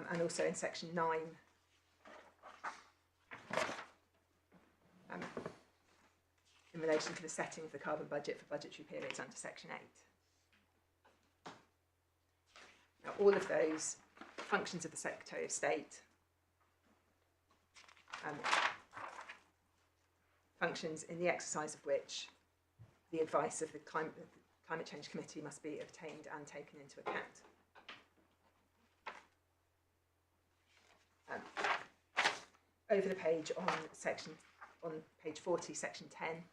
and also in Section 9, in relation to the setting of the carbon budget for budgetary periods under Section 8. Now, all of those functions of the Secretary of State, functions in the exercise of which the advice of the Climate Change Committee must be obtained and taken into account. Over the page on page 40, Section 10.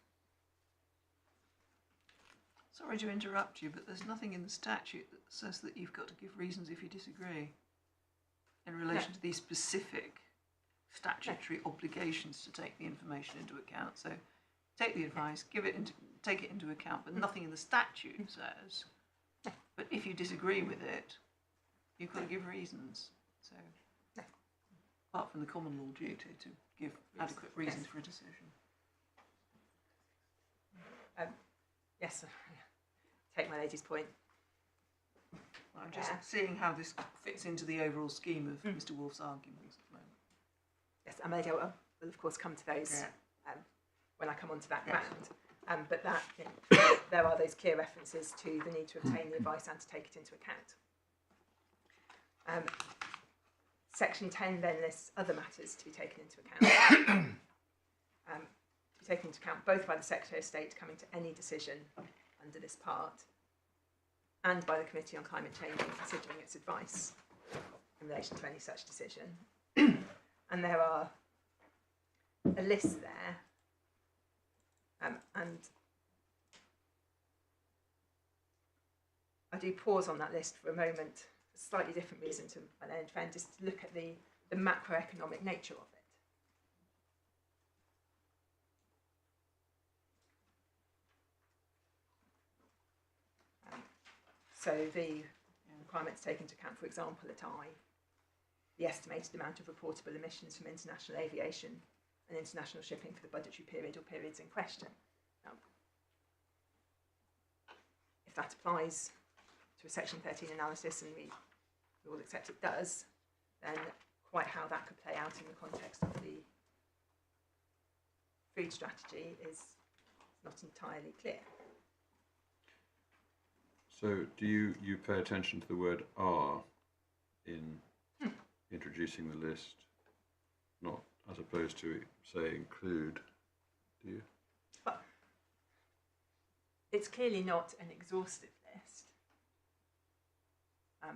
Sorry to interrupt you, but there's nothing in the statute that says that you've got to give reasons if you disagree in relation to these specific statutory obligations to take the information into account. So take the advice, take it into account, but nothing in the statute says. But if you disagree with it, you've got to give reasons. So apart from the common law duty to give adequate reasons for a decision. Yes, take my lady's point. Well, I'm just seeing how this fits into the overall scheme of Mr. Wolf's arguments at the moment. Yes, and maybe I will of course come to those when I come onto that ground. But that there are those clear references to the need to obtain the advice and to take it into account. Section 10 then lists other matters to be taken into account. To be taken into account both by the Secretary of State coming to any decision under this part, and by the Committee on Climate Change in considering its advice in relation to any such decision. And there are a list there, and I do pause on that list for a moment, for a slightly different reason to my learned friend, just to look at the macroeconomic nature of it. So the requirement to take into account, for example, at I, the estimated amount of reportable emissions from international aviation and international shipping for the budgetary period or periods in question. Now, if that applies to a Section 13 analysis, and we all accept it does, then quite how that could play out in the context of the food strategy is not entirely clear. So do you pay attention to the word "are" in introducing the list, not as opposed to, say, include, do you? But it's clearly not an exhaustive list,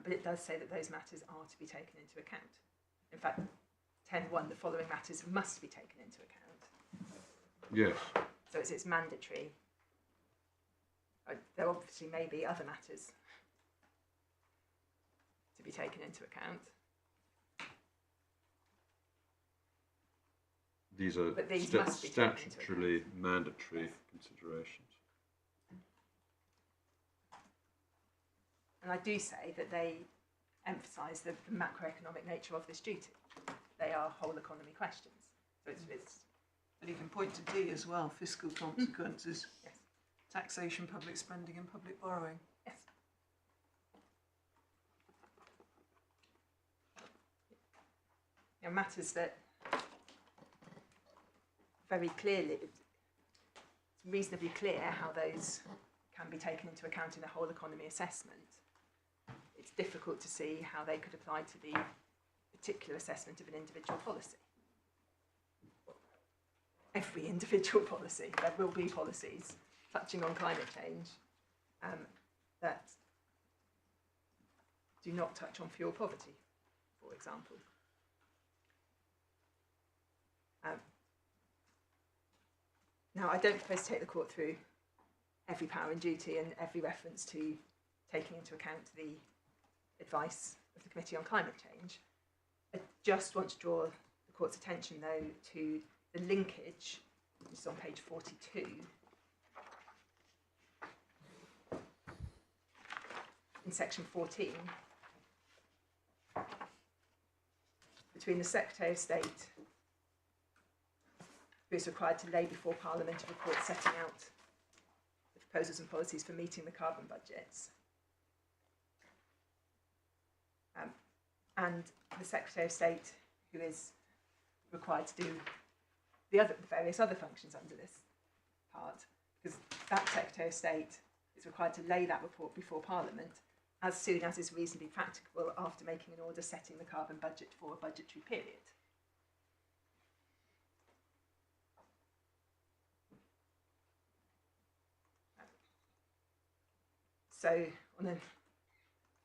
but it does say that those matters are to be taken into account. In fact, 10.1, the following matters must be taken into account. Yes. So it's mandatory. There obviously may be other matters to be taken into account. These are But these must be taken into statutorily mandatory considerations. And I do say that they emphasise the macroeconomic nature of this duty. They are whole economy questions. So it's And you can point to D as well, fiscal consequences, yes, taxation, public spending and public borrowing. yes. Matters that very clearly, it's reasonably clear how those can be taken into account in a whole economy assessment. It's difficult to see how they could apply to the particular assessment of an individual policy. Every individual policy, there will be policies touching on climate change that do not touch on fuel poverty, for example. Now, I don't propose to take the court through every power and duty and every reference to taking into account the advice of the Committee on Climate Change. I just want to draw the court's attention, though, to the linkage, which is on page 42, in section 14, between the Secretary of State, who is required to lay before Parliament a report setting out the proposals and policies for meeting the carbon budgets, and the Secretary of State, who is required to do the various other functions under this part, because that Secretary of State is required to lay that report before Parliament as soon as is reasonably practicable after making an order setting the carbon budget for a budgetary period. So, on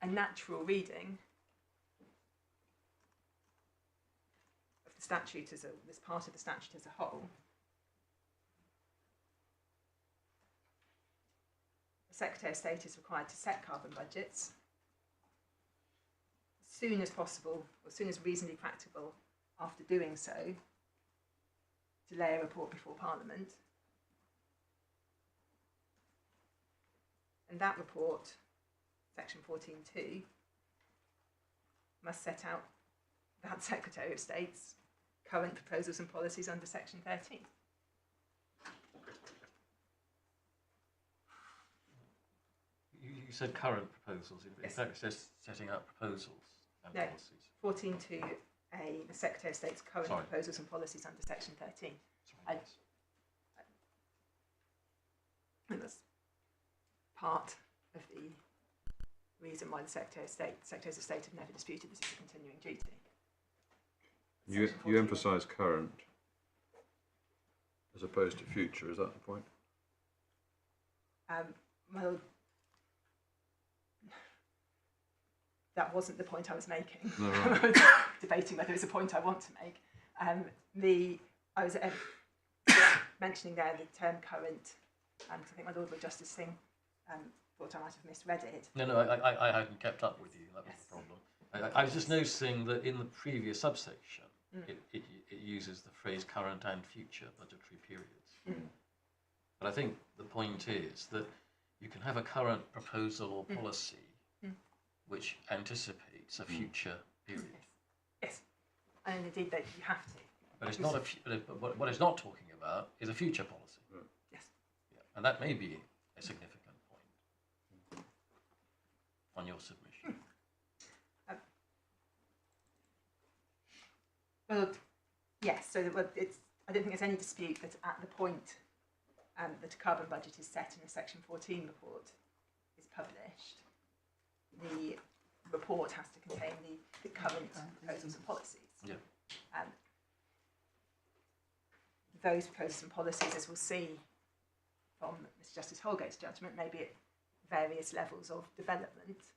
a natural reading of the statute this part of the statute as a whole, the Secretary of State is required to set carbon budgets as soon as possible, or as soon as reasonably practicable after doing so, to lay a report before Parliament. And that report, section 14.2, must set out that Secretary of State's current proposals and policies under section 13. You said current proposals. In Yes. fact, it says setting up proposals and No. policies. 14.2a, the Secretary of State's current Sorry. proposals and policies under section 13. Sorry, yes. And that's part of the reason why the Secretaries of State have never disputed this is a continuing duty. You Section 14. emphasise current as opposed to future, is that the point? Well, that wasn't the point I was making. No, right. I was debating whether it's a point I want to make. I was mentioning there the term current, and I think my Lord Justice Singh thought I might have misread it. No, I hadn't kept up with you. That was Yes. the problem. I was just noticing that in the previous subsection, it uses the phrase current and future budgetary periods. But I think the point is that you can have a current proposal or policy which anticipates a future period. Yes, and indeed that you have to. But it's not but what it's not talking about is a future policy. Yes. Yeah. And that may be a significant point on your submission. Well, yes. So it's. I don't think there's any dispute that at the point that a carbon budget is set in the Section 14 report is published, the report has to contain the current proposals and policies. Yeah. Those proposals and policies, as we'll see from Mr. Justice Holgate's judgment, may be at various levels of development,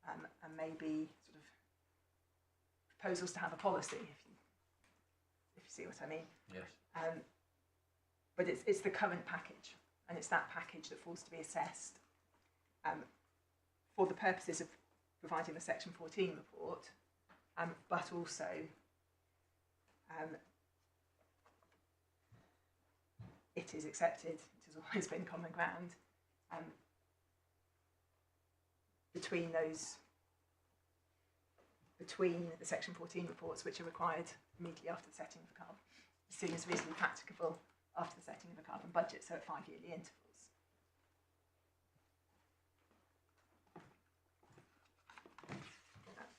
and maybe sort of proposals to have a policy, if you see what I mean. Yes. But it's the current package, and it's that package that falls to be assessed for the purposes of providing the Section 14 report, but also it is accepted, it has always been common ground between the Section 14 reports, which are required immediately after the setting of the carbon, as soon as reasonably practicable after the setting of a carbon budget, so at 5-yearly intervals.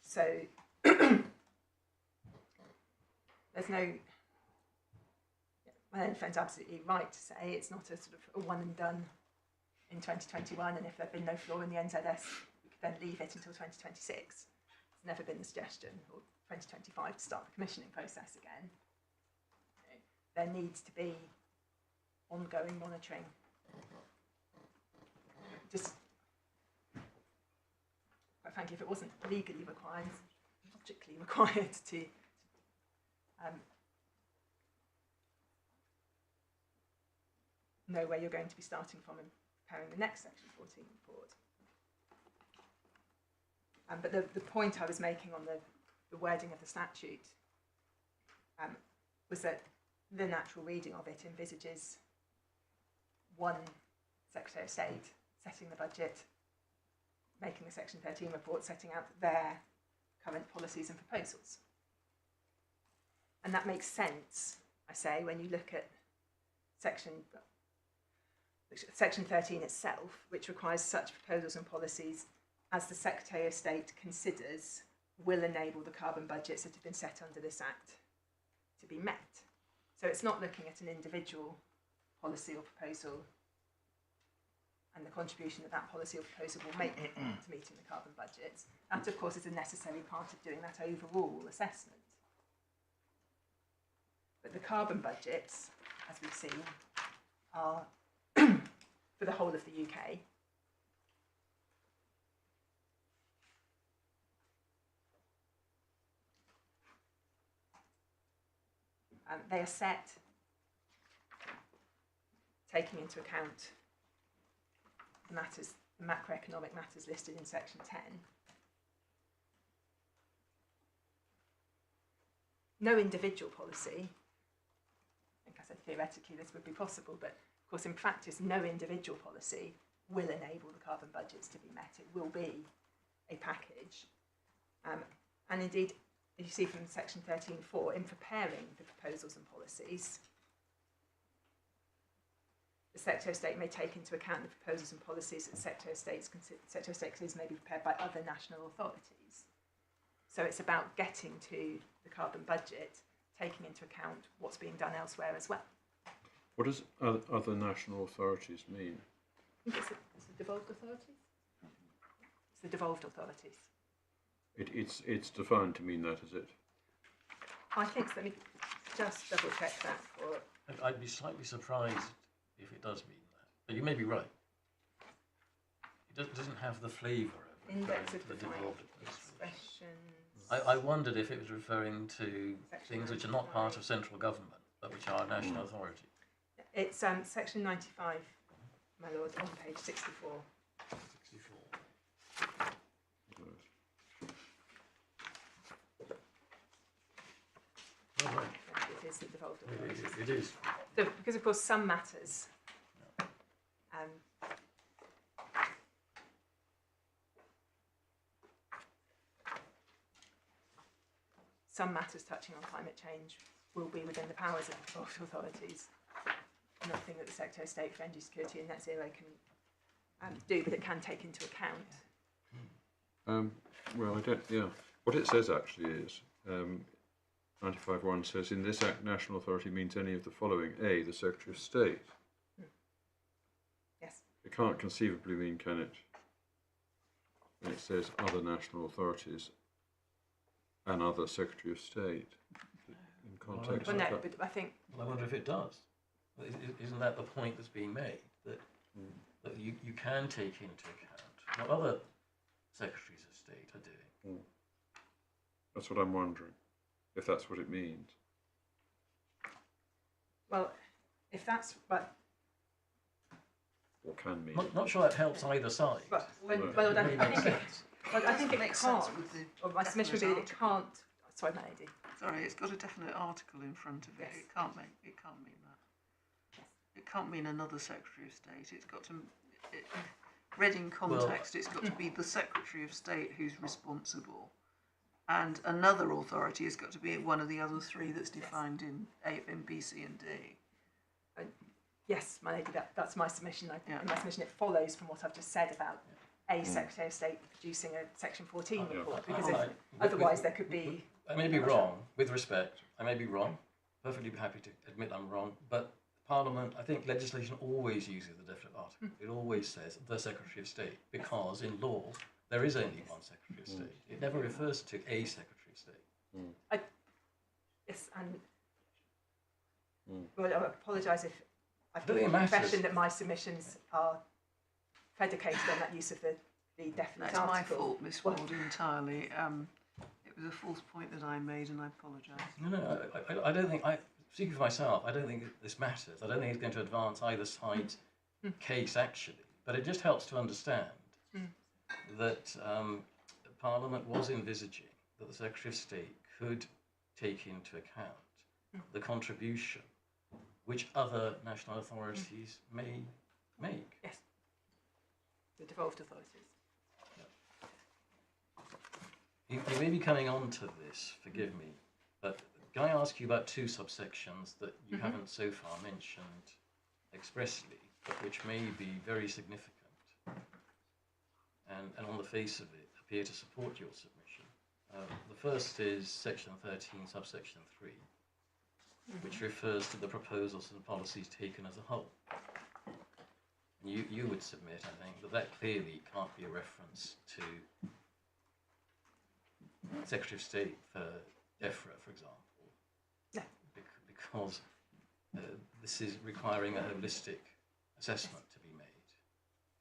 So there's no. My own friend's absolutely right to say it's not a sort of a one and done in 2021, and if there'd been no flaw in the NZS, we could then leave it until 2026. It's never been the suggestion, or 2025 to start the commissioning process again. There needs to be ongoing monitoring. Just, quite frankly, if it wasn't legally required, logically required to know where you're going to be starting from and preparing the next Section 14 report. But the point I was making on the wording of the statute was that the natural reading of it envisages one Secretary of State setting the budget, making a Section 13 report, setting out their current policies and proposals. And that makes sense, I say, when you look at Section 13 itself, which requires such proposals and policies as the Secretary of State considers will enable the carbon budgets that have been set under this Act to be met. So it's not looking at an individual policy or proposal and the contribution that that policy or proposal will make to meeting the carbon budgets. That, of course, is a necessary part of doing that overall assessment. But the carbon budgets, as we've seen, are for the whole of the UK. They are set taking into account the macroeconomic matters listed in Section 10. No individual policy, I think I said theoretically this would be possible, but of course in practice no individual policy will enable the carbon budgets to be met. It will be a package. And indeed, as you see from Section 13.4, in preparing the proposals and policies, the Secretary of State may take into account the proposals and policies that the Secretary of State considers may be prepared by other national authorities. So it's about getting to the carbon budget, taking into account what's being done elsewhere as well. What does other national authorities mean? I think it's the devolved authorities. It's the devolved authorities. It's defined to mean that, is it? I think so. Let me just double check that for. I'd be slightly surprised if it does mean that, but you may be right. It doesn't have the flavour of Index of the defined devolved expressions. I wondered if it was referring to Section things which are not 95. part of central government, but which are a national authority. It's Section 95, my lord, on page 64. 64. Oh, right. It is the devolved authorities. It is. So, because of course some matters some matters touching on climate change will be within the powers of devolved authorities. Nothing that the Secretary of State for Energy Security and Net Zero can do, but it can take into account. Well, I don't. Yeah, what it says actually is 95(1) says in this Act, national authority means any of the following: A, the Secretary of State. Yes. It can't conceivably mean, can it? And it says other national authorities and other Secretary of State in context. Well, of no, that. but I think. Well, I wonder if it does. Isn't that the point that's being made? That you can take into account what other Secretaries of State are doing. That's what I'm wondering, if that's what it means. Well, if that's but. Or can mean. Not sure that helps either side. But Right. well, It really makes sense. I think it makes can't. sense with the Or my submission would be that it definite article. can't. Sorry, my lady. Sorry, it's got a definite article in front of it. Yes. It can't mean that. It can't mean another Secretary of State. It's got to, read in context, it's got to be the Secretary of State who's responsible, and another authority has got to be one of the other three that's defined in B, C, and D. Yes, my lady. That's my submission. Yeah. In my submission, it follows from what I've just said about a Secretary of State producing a Section 14 report, because otherwise there could be. I may be wrong, with respect, I may be wrong, perfectly happy to admit I'm wrong, but Parliament, I think legislation always uses the definite article. It always says the Secretary of State, because in law there is only one Secretary of State. It never refers to a Secretary of State. Yes, and well, I apologise if I've don't think given it the matters. impression that my submissions are predicated on that use of the definite That's article. my fault, Miss Ward, entirely. It was a false point that I made, and I apologise. No, I don't think, speaking for myself, I don't think this matters. I don't think it's going to advance either side's case, actually. But it just helps to understand that Parliament was envisaging that the Secretary of State could take into account the contribution which other national authorities may make. Yes, the devolved authorities. You may be coming on to this, forgive me, but can I ask you about two subsections that you haven't so far mentioned expressly, but which may be very significant and on the face of it appear to support your submission? The first is section 13, subsection 3, which refers to the proposals and policies taken as a whole. You would submit, I think, that clearly can't be a reference to Secretary of State for DEFRA, for example, No. because this is requiring a holistic assessment to be made.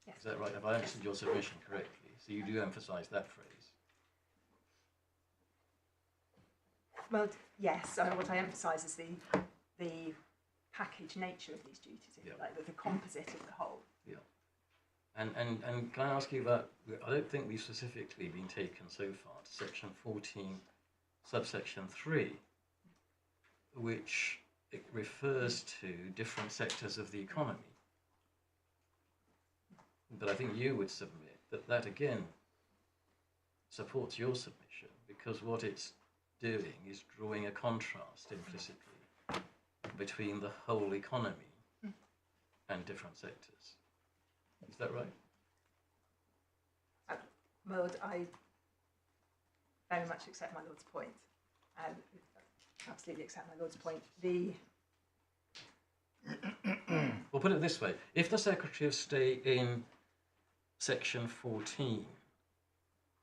Yes. Is that right? Have I understood your submission correctly? So you do emphasise that phrase. Well, yes. What I emphasise is the package nature of these duties, if you like, the composite of the whole. Yeah. And can I ask you about, I don't think we've specifically been taken so far to section 14, subsection 3, which it refers to different sectors of the economy. But I think you would submit that that again supports your submission, because what it's doing is drawing a contrast implicitly between the whole economy and different sectors. Is that right? Well, I very much accept my Lord's point. Absolutely accept my Lord's point. Well, put it this way. If the Secretary of State in section 14,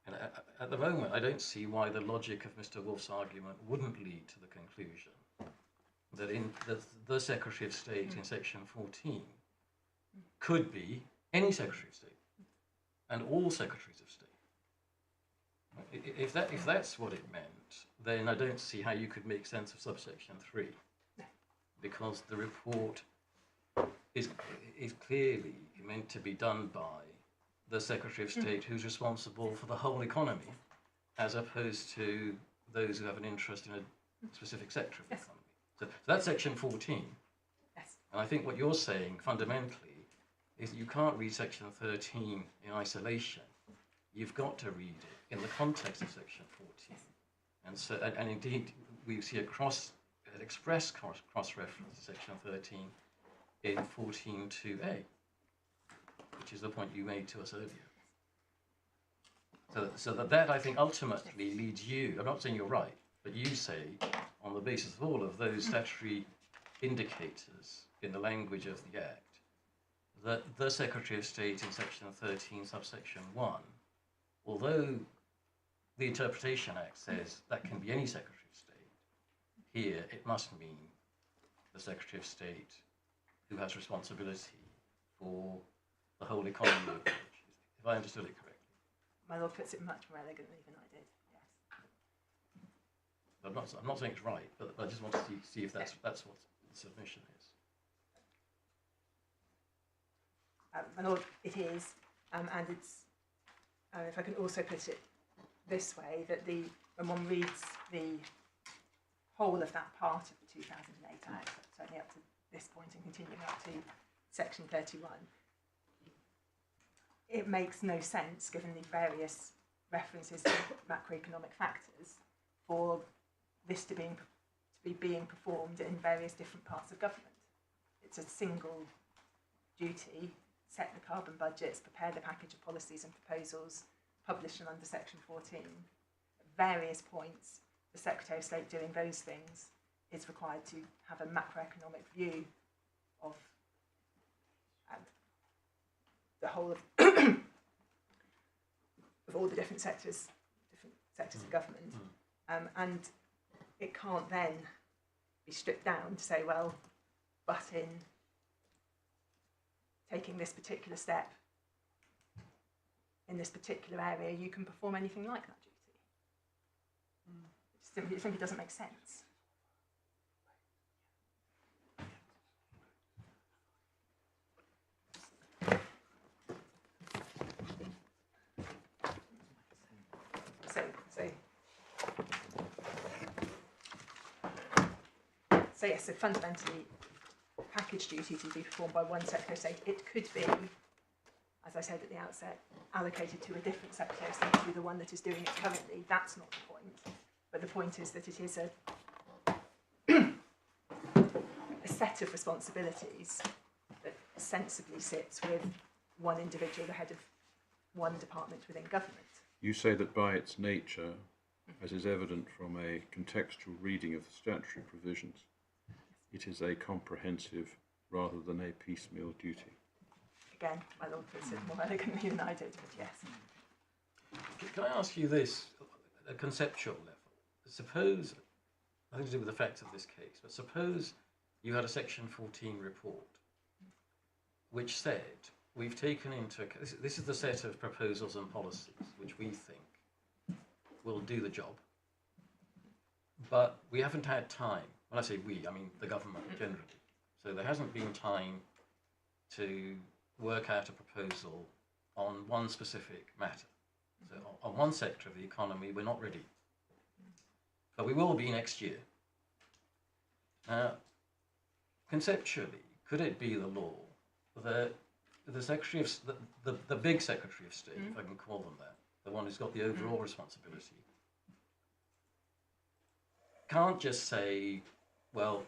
and at the moment I don't see why the logic of Mr. Wolf's argument wouldn't lead to the conclusion that in the Secretary of State in section 14 could be any Secretary of State and all Secretaries of State. If that's what it meant, then I don't see how you could make sense of subsection 3, because the report is clearly meant to be done by the Secretary of State who's responsible for the whole economy, as opposed to those who have an interest in a specific sector of the economy. So that's section 14. Yes. And I think what you're saying fundamentally is that you can't read section 13 in isolation. You've got to read it in the context of section 14. And so, and indeed, we see an express cross-reference to section 13 in 14.2a, which is the point you made to us earlier. So that I think ultimately leads you, I'm not saying you're right, but you say, on the basis of all of those statutory indicators in the language of the Act, that the Secretary of State in section 13, subsection 1, although the Interpretation Act says that can be any Secretary of State, here it must mean the Secretary of State who has responsibility for the whole economy of the village, if I understood it correctly. My Lord puts it much more elegantly than I did, yes. I'm not saying it's right, but I just want to see if that's what the submission is. My Lord, it is, and it's, if I can also put it this way, that when one reads the whole of that part of the 2008 Act, certainly up to this point and continuing up to section 31, it makes no sense, given the various references to macroeconomic factors, for this to be being performed in various different parts of government. It's a single duty: set the carbon budgets, prepare the package of policies and proposals, publish them under section 14. At various points, the Secretary of State doing those things is required to have a macroeconomic view of the whole of of all the different sectors of government, and it can't then be stripped down to say, well, but in taking this particular step in this particular area, you can perform anything like that duty. It simply doesn't make sense. So yes, so fundamentally, package duty to be performed by one Secretary of State. It could be, as I said at the outset, allocated to a different Secretary of State, to the one that is doing it currently. That's not the point. But the point is that it is a set of responsibilities that sensibly sits with one individual, the head of one department within government. You say that by its nature, as is evident from a contextual reading of the statutory provisions, it is a comprehensive rather than a piecemeal duty. Again, my Lord puts it more elegantly than I did, but yes. Can I ask you this, at a conceptual level? Suppose, nothing to do with the facts of this case, but suppose you had a section 14 report which said, we've taken into account, this is the set of proposals and policies which we think will do the job, but we haven't had time. When I say we, I mean the government generally. So there hasn't been time to work out a proposal on one specific matter. So on one sector of the economy, we're not ready. But we will be next year. Now, conceptually, could it be the law that the Secretary of the big Secretary of State, if I can call them that, the one who's got the overall responsibility, can't just say, well,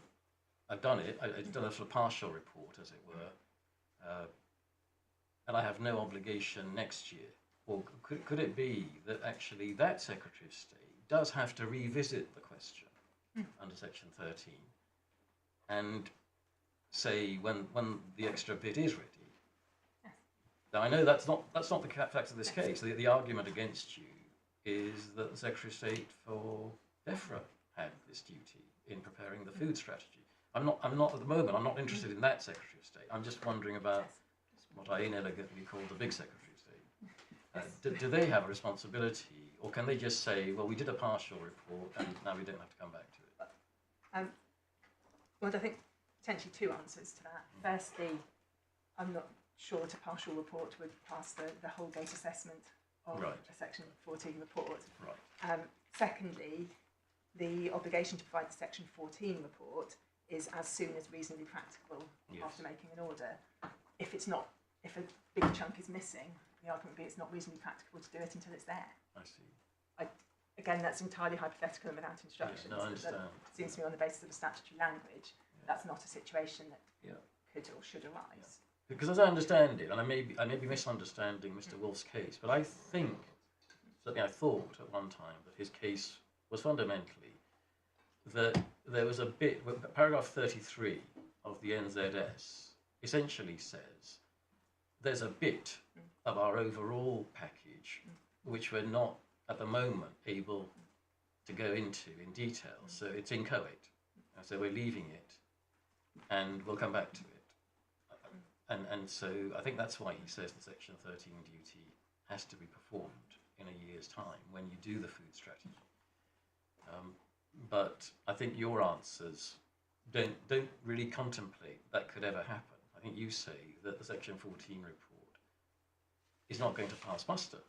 I've done it, I've done a sort of partial report, as it were, and I have no obligation next year? Or could it be that actually that Secretary of State does have to revisit the question under section 13 and say when the extra bit is ready? Yes. Now I know that's not the fact of this case. The argument against you is that the Secretary of State for DEFRA had this duty in preparing the food strategy. I'm not at the moment. I'm not interested in that Secretary of State. I'm just wondering about what I inelegantly call the big Secretary of State. Do they have a responsibility, or can they just say, well, we did a partial report and now we don't have to come back to it? Well, I think potentially two answers to that. Firstly, I'm not sure that a partial report would pass the whole gate assessment of a section 14 report. Right. Secondly, the obligation to provide the section 14 report is as soon as reasonably practicable after making an order. If a big chunk is missing, the argument would be it's not reasonably practicable to do it until it's there. I see. again, that's entirely hypothetical and without instructions. no, I understand. That seems to me on the basis of the statutory language, that's not a situation that could or should arise. Because as I understand it, and I may be misunderstanding Mr. Wolf's case, but I think, certainly I thought at one time that his case was fundamentally that there was a bit, paragraph 33 of the NZS essentially says there's a bit of our overall package which we're not at the moment able to go into in detail, so it's inchoate, and so we're leaving it and we'll come back to it. And so I think that's why he says the Section 13 duty has to be performed in a year's time when you do the food strategy. But I think your answers don't really contemplate that could ever happen. I think you say that the Section 14 report is not going to pass muster,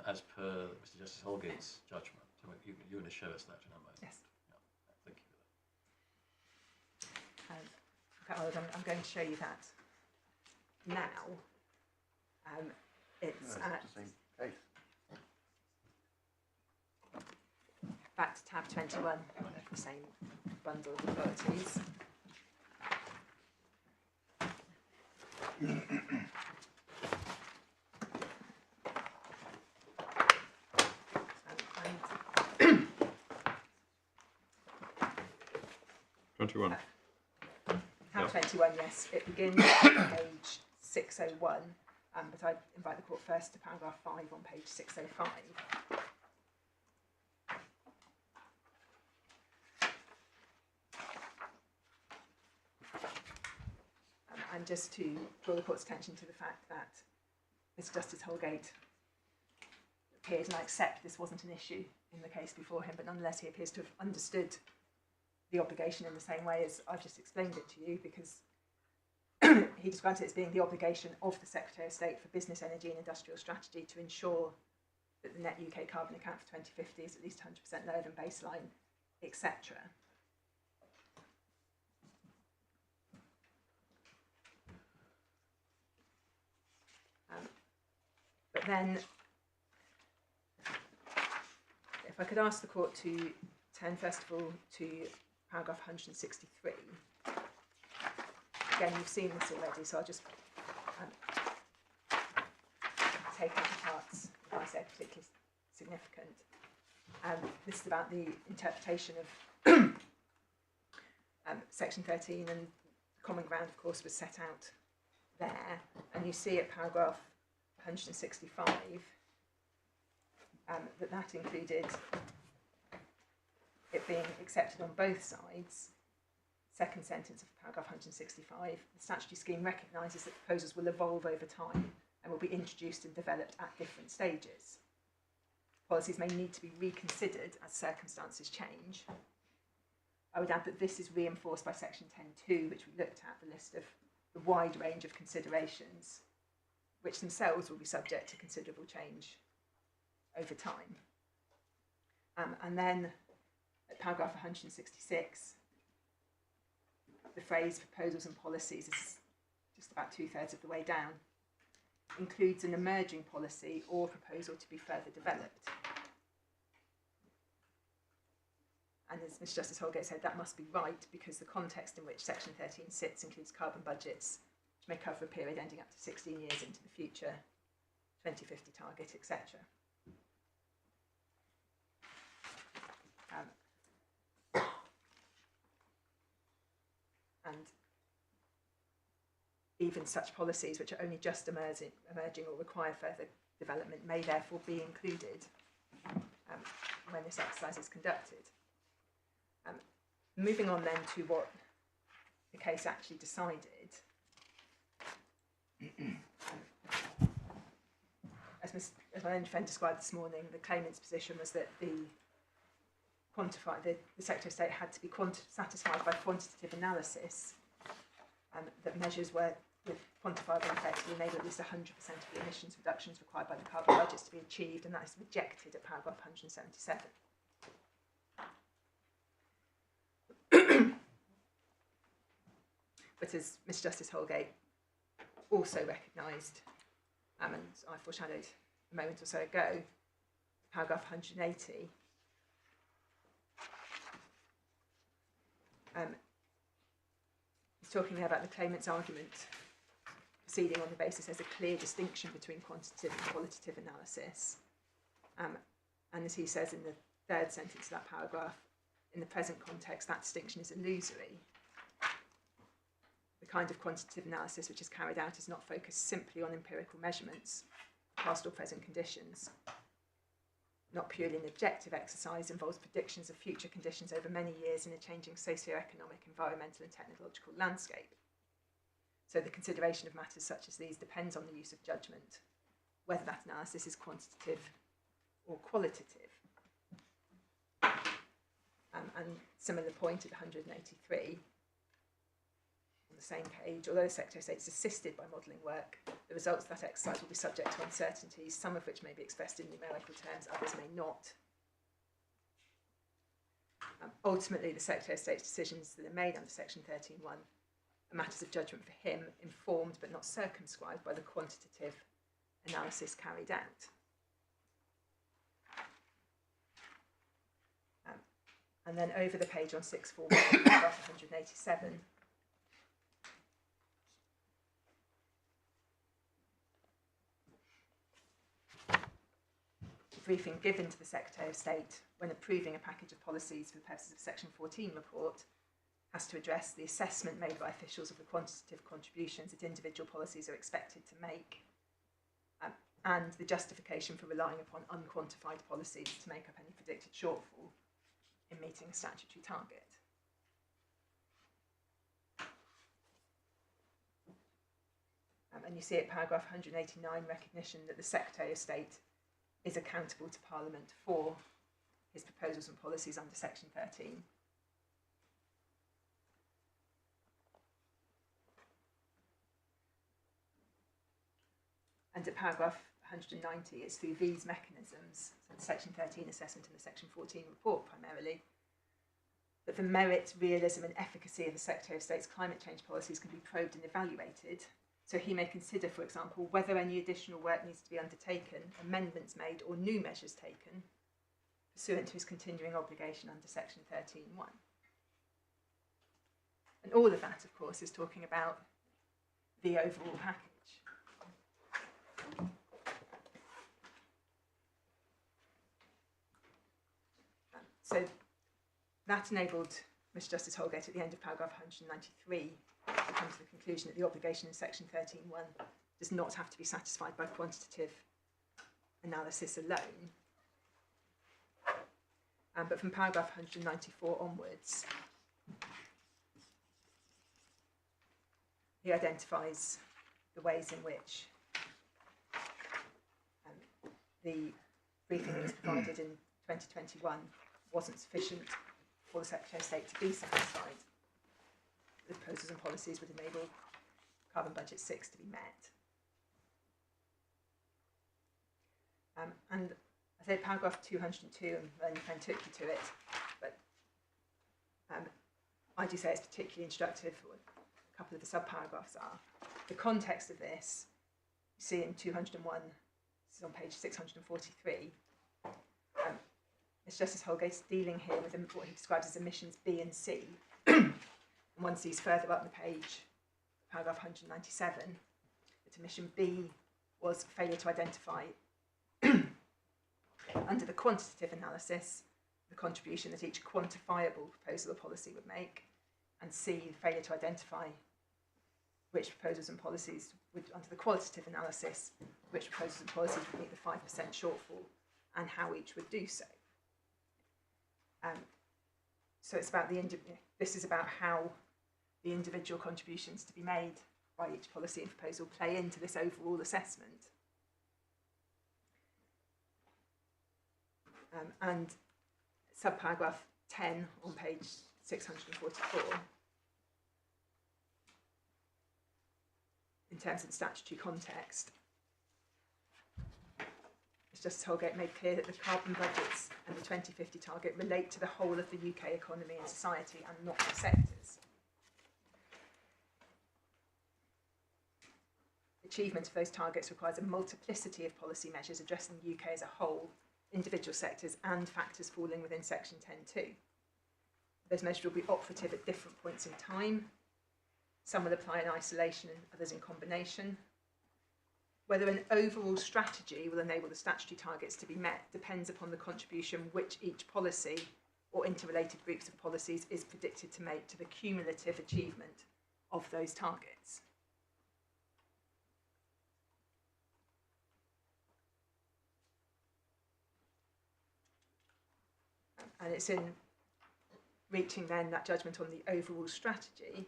as per Mr. Justice Holgate's judgment. You're going to show us that in a moment. Yes. Yeah, thank you In fact, I'm going to show you that now. It's at the same case. back to tab 21 of the same bundle of authorities. And 21. tab Yeah. 21, yes, it begins at page 601, but I invite the court first to paragraph 5 on page 605. And just to draw the court's attention to the fact that Mr. Justice Holgate appeared, and I accept this wasn't an issue in the case before him, but nonetheless he appears to have understood the obligation in the same way as I've just explained it to you, because he describes it as being the obligation of the Secretary of State for Business, Energy and Industrial Strategy to ensure that the net UK carbon account for 2050 is at least 100% lower than baseline, etc. But then, if I could ask the court to turn first of all to paragraph 163. Again, you've seen this already, so I'll just take out the parts if I say particularly significant. This is about the interpretation of Section 13, and the common ground, of course, was set out there. And you see at paragraph 165 that included it being accepted on both sides. Second sentence of paragraph 165, the statutory scheme recognises that proposals will evolve over time and will be introduced and developed at different stages. Policies may need to be reconsidered as circumstances change. I would add that this is reinforced by section 10.2, which we looked at, the list of the wide range of considerations, which themselves will be subject to considerable change over time. And then at paragraph 166, the phrase proposals and policies is just about 2/3 of the way down, includes an emerging policy or proposal to be further developed. And as Mr. Justice Holgate said, that must be right because the context in which section 13 sits includes carbon budgets, which may cover a period ending up to 16 years into the future, 2050 target, etc. And even such policies which are only just emerging or require further development may therefore be included when this exercise is conducted. Moving on then to what the case actually decided. As my own friend described this morning, the claimant's position was that the Secretary of State had to be satisfied by quantitative analysis that measures were with quantifiable effects to enable at least 100% of the emissions reductions required by the carbon budgets to be achieved, and that is rejected at paragraph 177. But as Mr. Justice Holgate also recognised, and I foreshadowed a moment or so ago, paragraph 180, he's talking there about the claimant's argument proceeding on the basis there's a clear distinction between quantitative and qualitative analysis. And as he says in the third sentence of that paragraph, in the present context, that distinction is illusory. The kind of quantitative analysis which is carried out is not focused simply on empirical measurements, past or present conditions. Not purely an objective exercise, involves predictions of future conditions over many years in a changing socio-economic, environmental and technological landscape. So the consideration of matters such as these depends on the use of judgment, whether that analysis is quantitative or qualitative. And similar point at 183, on the same page, although the Secretary of State is assisted by modelling work, the results of that exercise will be subject to uncertainties, some of which may be expressed in numerical terms, others may not. Ultimately, the Secretary of State's decisions that are made under Section 13.1 are matters of judgment for him, informed but not circumscribed by the quantitative analysis carried out. And then over the page on 641, paragraph 187, the briefing given to the Secretary of State when approving a package of policies for the purposes of Section 14 report has to address the assessment made by officials of the quantitative contributions that individual policies are expected to make, and the justification for relying upon unquantified policies to make up any predicted shortfall in meeting a statutory target. And you see at paragraph 189 recognition that the Secretary of State is accountable to Parliament for his proposals and policies under Section 13. And at paragraph 190, it's through these mechanisms, so the Section 13 assessment and the Section 14 report primarily, that the merit, realism and efficacy of the Secretary of State's climate change policies can be probed and evaluated. So he may consider, for example, whether any additional work needs to be undertaken, amendments made or new measures taken pursuant to his continuing obligation under Section 13.1. And all of that, of course, is talking about the overall package. So that enabled Mr. Justice Holgate at the end of paragraph 193 to come to the conclusion that the obligation in Section 13.1 does not have to be satisfied by quantitative analysis alone. But from paragraph 194 onwards, he identifies the ways in which the briefing that was provided in 2021 wasn't sufficient for the Secretary of State to be satisfied. The proposals and policies would enable Carbon Budget 6 to be met. And I said paragraph 202, and then took you to it, but I do say it's particularly instructive. A couple of the sub-paragraphs are. The context of this, you see in 201, this is on page 643, Mr. Justice Holgate's dealing here with what he describes as emissions B and C. And one sees further up the page, paragraph 197, that emission B was failure to identify, under the quantitative analysis, the contribution that each quantifiable proposal or policy would make, and C, the failure to identify which proposals and policies would, under the qualitative analysis, which proposals and policies would meet the 5% shortfall, and how each would do so. So it's about this is about how the individual contributions to be made by each policy and proposal play into this overall assessment. And subparagraph 10 on page 644, in terms of the statutory context, Justice Holgate made clear that the carbon budgets and the 2050 target relate to the whole of the UK economy and society and not the sectors. Achievement of those targets requires a multiplicity of policy measures addressing the UK as a whole individual sectors and factors falling within section 10.2. Those measures will be operative at different points in time. Some will apply in isolation and others in combination. Whether an overall strategy will enable the statutory targets to be met depends upon the contribution which each policy or interrelated groups of policies is predicted to make to the cumulative achievement of those targets. And it's in reaching then that judgment on the overall strategy,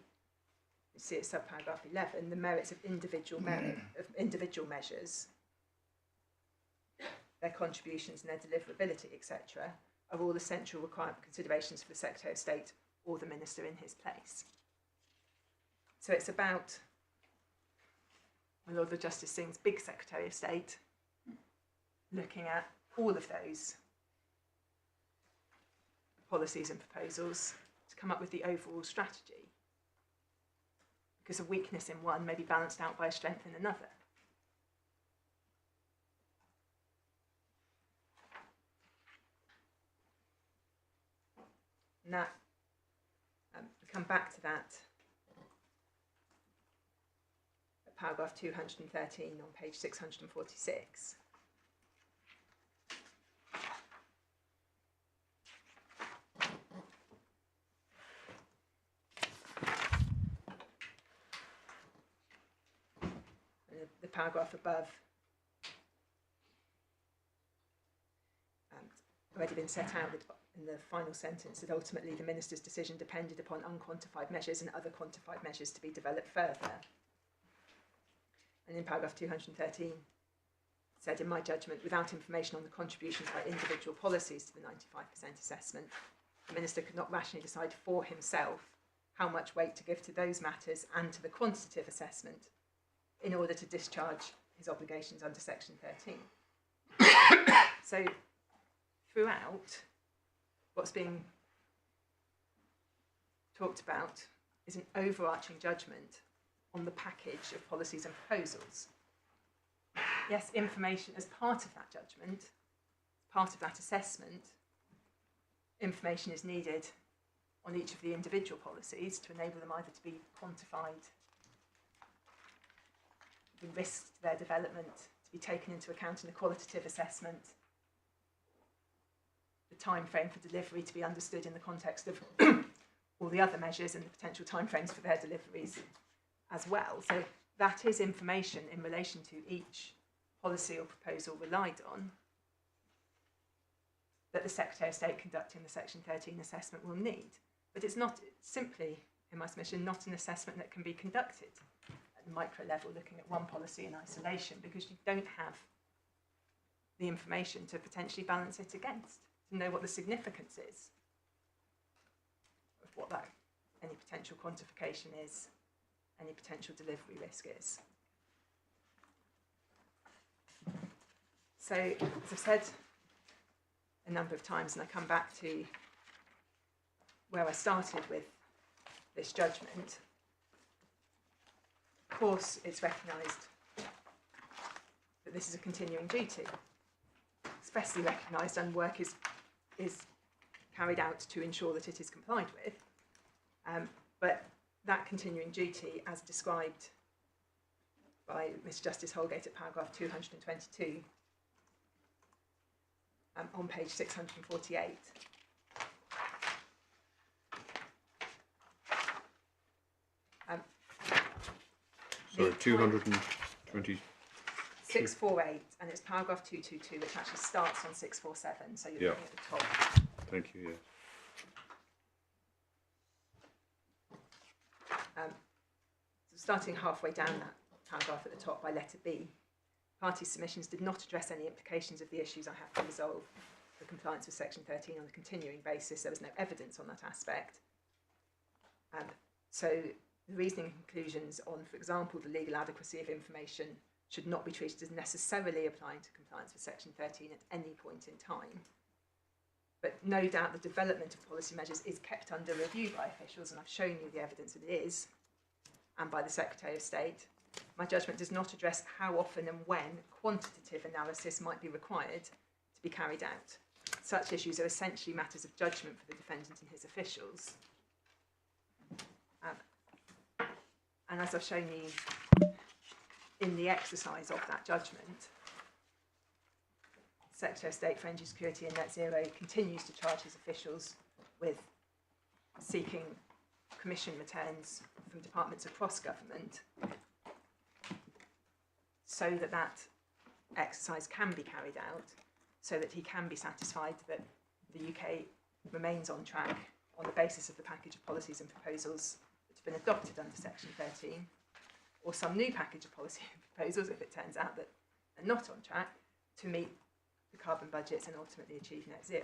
you see it subparagraph 11, the merits of individual measures, their contributions and their deliverability, etc., are all essential considerations for the Secretary of State or the Minister in his place. So it's about my Lord Justice Singh's big Secretary of State looking at all of those policies and proposals to come up with the overall strategy, because a weakness in one may be balanced out by a strength in another. And that, we come back to that at paragraph 213 on page 646. The paragraph above already been set out in the final sentence that ultimately the Minister's decision depended upon unquantified measures and other quantified measures to be developed further. And in paragraph 213 said, in my judgment, without information on the contributions by individual policies to the 95% assessment, the Minister could not rationally decide for himself how much weight to give to those matters and to the quantitative assessment in order to discharge his obligations under section 13. So throughout, what's being talked about is an overarching judgment on the package of policies and proposals. Yes, information as part of that judgment, part of that assessment, information is needed on each of the individual policies to enable them either to be quantified, the risks to their development to be taken into account in the qualitative assessment, the time frame for delivery to be understood in the context of all the other measures and the potential time frames for their deliveries as well. So that is information in relation to each policy or proposal relied on that the Secretary of State conducting the Section 13 assessment will need. But it's not simply, in my submission, not an assessment that can be conducted at the micro level, looking at one policy in isolation, because you don't have the information to potentially balance it against, to know what the significance is of what that any potential quantification is, any potential delivery risk is. So, as I've said a number of times, and I come back to where I started with this judgment, of course it's recognised that this is a continuing duty, expressly recognised, and work is carried out to ensure that it is complied with. But that continuing duty, as described by Mr. Justice Holgate at paragraph 222 on page 648, sorry, 220. 648, and it's paragraph 222, which actually starts on 647, so you're looking at the top. Thank you, yes. So starting halfway down that paragraph at the top by letter B, party submissions did not address any implications of the issues I have to resolve for compliance with section 13 on a continuing basis. There was no evidence on that aspect. So the reasoning and conclusions on, for example, the legal adequacy of information should not be treated as necessarily applying to compliance with section 13 at any point in time. But no doubt the development of policy measures is kept under review by officials, and I've shown you the evidence that it is, and by the Secretary of State. My judgment does not address how often and when quantitative analysis might be required to be carried out. Such issues are essentially matters of judgment for the defendant and his officials. And as I've shown you in the exercise of that judgment, Secretary of State for Energy Security and Net Zero continues to charge his officials with seeking commission returns from departments across government so that that exercise can be carried out, so that he can be satisfied that the UK remains on track on the basis of the package of policies and proposals that have been adopted under Section 13, or some new package of policy and proposals if it turns out that they're not on track, to meet the carbon budgets and ultimately achieve net zero.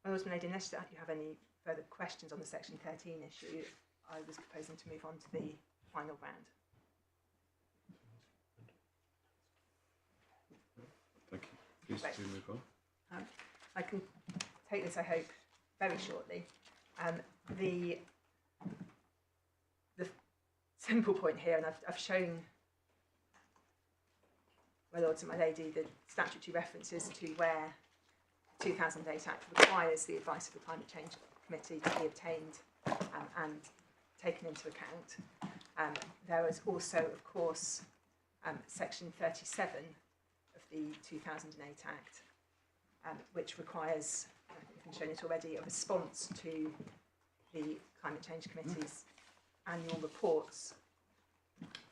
My husband, Lady, unless you have any further questions on the Section 13 issue, I was proposing to move on to the final round. Thank you. Please Right. do move on. I can take this, I hope, very shortly. The simple point here, and I've shown my lords and my lady the statutory references to where the 2008 Act requires the advice of the Climate Change Committee to be obtained and taken into account. There is also, of course, Section 37 of the 2008 Act, which requires, I think I've shown it already, a response to the Climate Change Committee's annual reports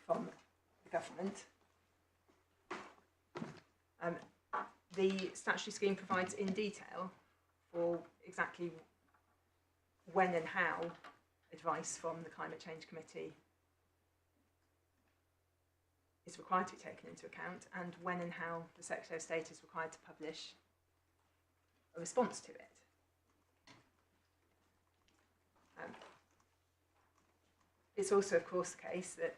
from the government. The statutory scheme provides in detail for exactly when and how advice from the Climate Change Committee is required to be taken into account, and when and how the Secretary of State is required to publish a response to it. It's also, of course, the case that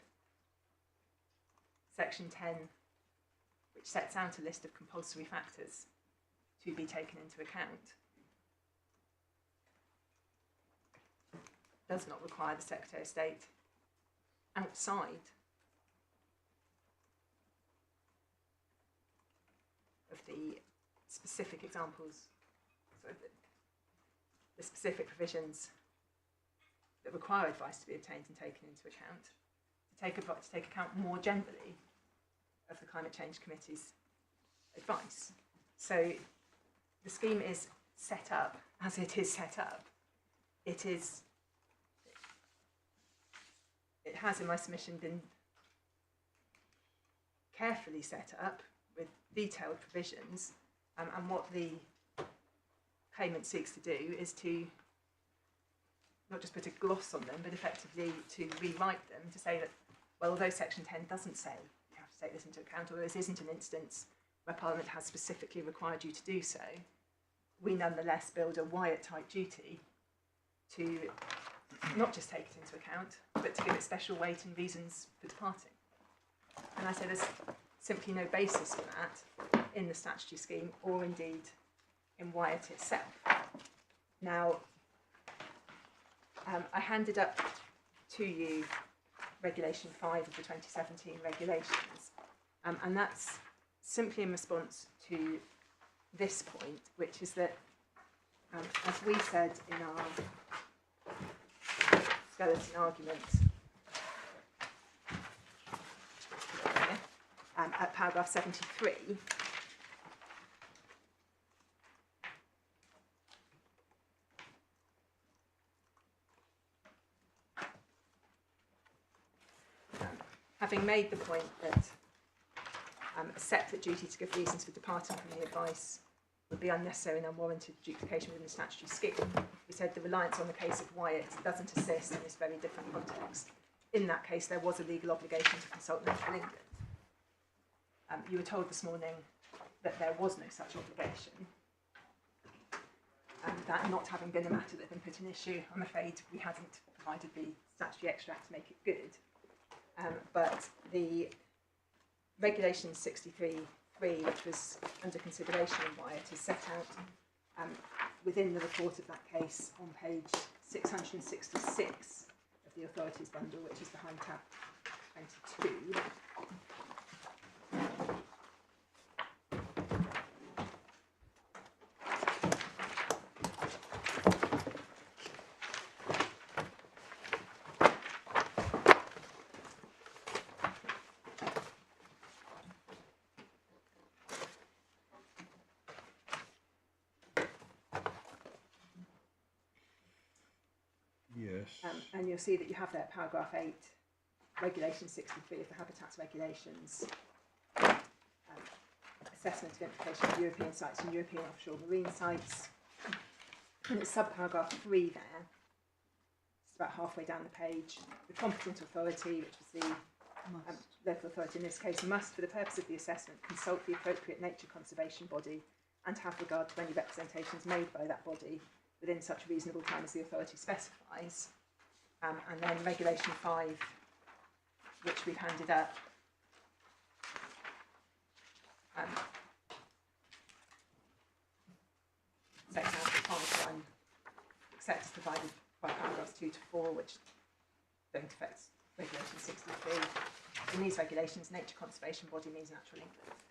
Section 10, which sets out a list of compulsory factors to be taken into account, does not require the Secretary of State outside of the specific examples, the specific provisions that require advice to be obtained and taken into account, to take account more generally of the Climate Change Committee's advice. So the scheme is set up as it is set up. It has, in my submission, been carefully set up with detailed provisions, and what the claimant seeks to do is to not just put a gloss on them, but effectively to rewrite them to say that, well, although Section 10 doesn't say you have to take this into account, or this isn't an instance where Parliament has specifically required you to do so, we nonetheless build a Wyatt-type duty to not just take it into account, but to give it special weight and reasons for departing. And I say there's simply no basis for that in the statutory scheme, or indeed in Wyatt itself. Now, I handed up to you Regulation 5 of the 2017 regulations, and that's simply in response to this point, which is that, as we said in our skeleton argument at paragraph 73, having made the point that a separate duty to give reasons for departing from the advice would be unnecessary and unwarranted duplication within the statutory scheme, we said the reliance on the case of Wyatt doesn't assist in this very different context. In that case, there was a legal obligation to consult National England. You were told this morning that there was no such obligation, and that not having been a matter that had been put in issue, I'm afraid we hadn't provided the statutory extract to make it good. But the Regulation 63.3, which was under consideration in Wyatt, is set out within the report of that case on page 666 of the authorities bundle, which is behind tab 22. Yes. And you'll see that you have there paragraph 8, regulation 63 of the habitats regulations, assessment of implication of European sites and European offshore marine sites. And it's subparagraph 3 there. It's about halfway down the page. The competent authority, which was the local authority in this case, must, for the purpose of the assessment, consult the appropriate nature conservation body and have regard to any representations made by that body within such a reasonable time as the authority specifies. And then regulation 5, which we've handed up, sets out the pipeline, except as provided by paragraphs 2 to 4, which don't affect regulation 63. In these regulations, nature conservation body means Natural England.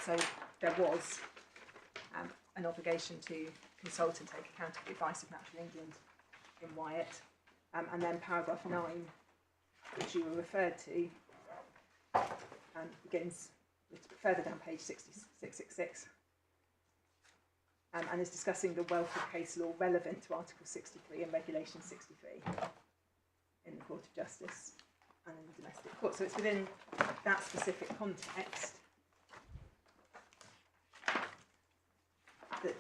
So there was an obligation to consult and take account of the advice of Natural England in Wyatt. And then paragraph 9, which you were referred to, begins a little bit further down page 666, and is discussing the wealth of case law relevant to Article 63 and Regulation 63 in the Court of Justice and in the domestic court. So it's within that specific context that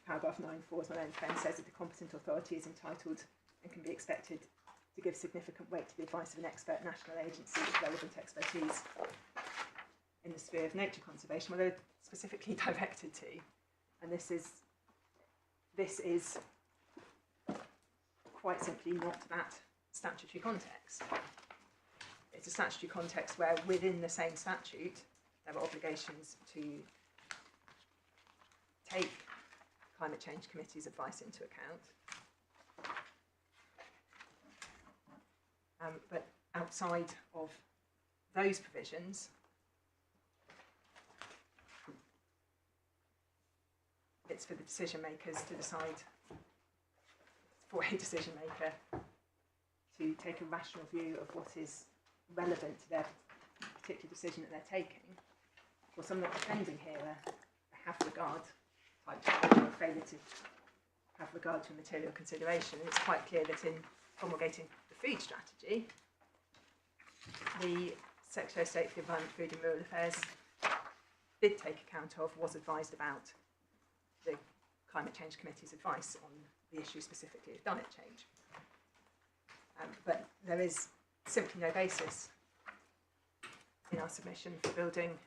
paragraph 9.4, as my own friend says, that the competent authority is entitled and can be expected to give significant weight to the advice of an expert national agency with relevant expertise in the sphere of nature conservation, where they're specifically directed to. And this is quite simply not that statutory context. It's a statutory context where within the same statute there are obligations to take climate change committee's advice into account. But outside of those provisions, it's for the decision makers to decide, for a decision maker to take a rational view of what is relevant to their particular decision that they're taking. Well, some of the defending here have regard, or failure to have regard to a material consideration. And it's quite clear that in promulgating the food strategy, the Secretary of State for the Environment, Food and Rural Affairs did take account of, was advised about the Climate Change Committee's advice on the issue specifically of climate change. But there is simply no basis in our submission for building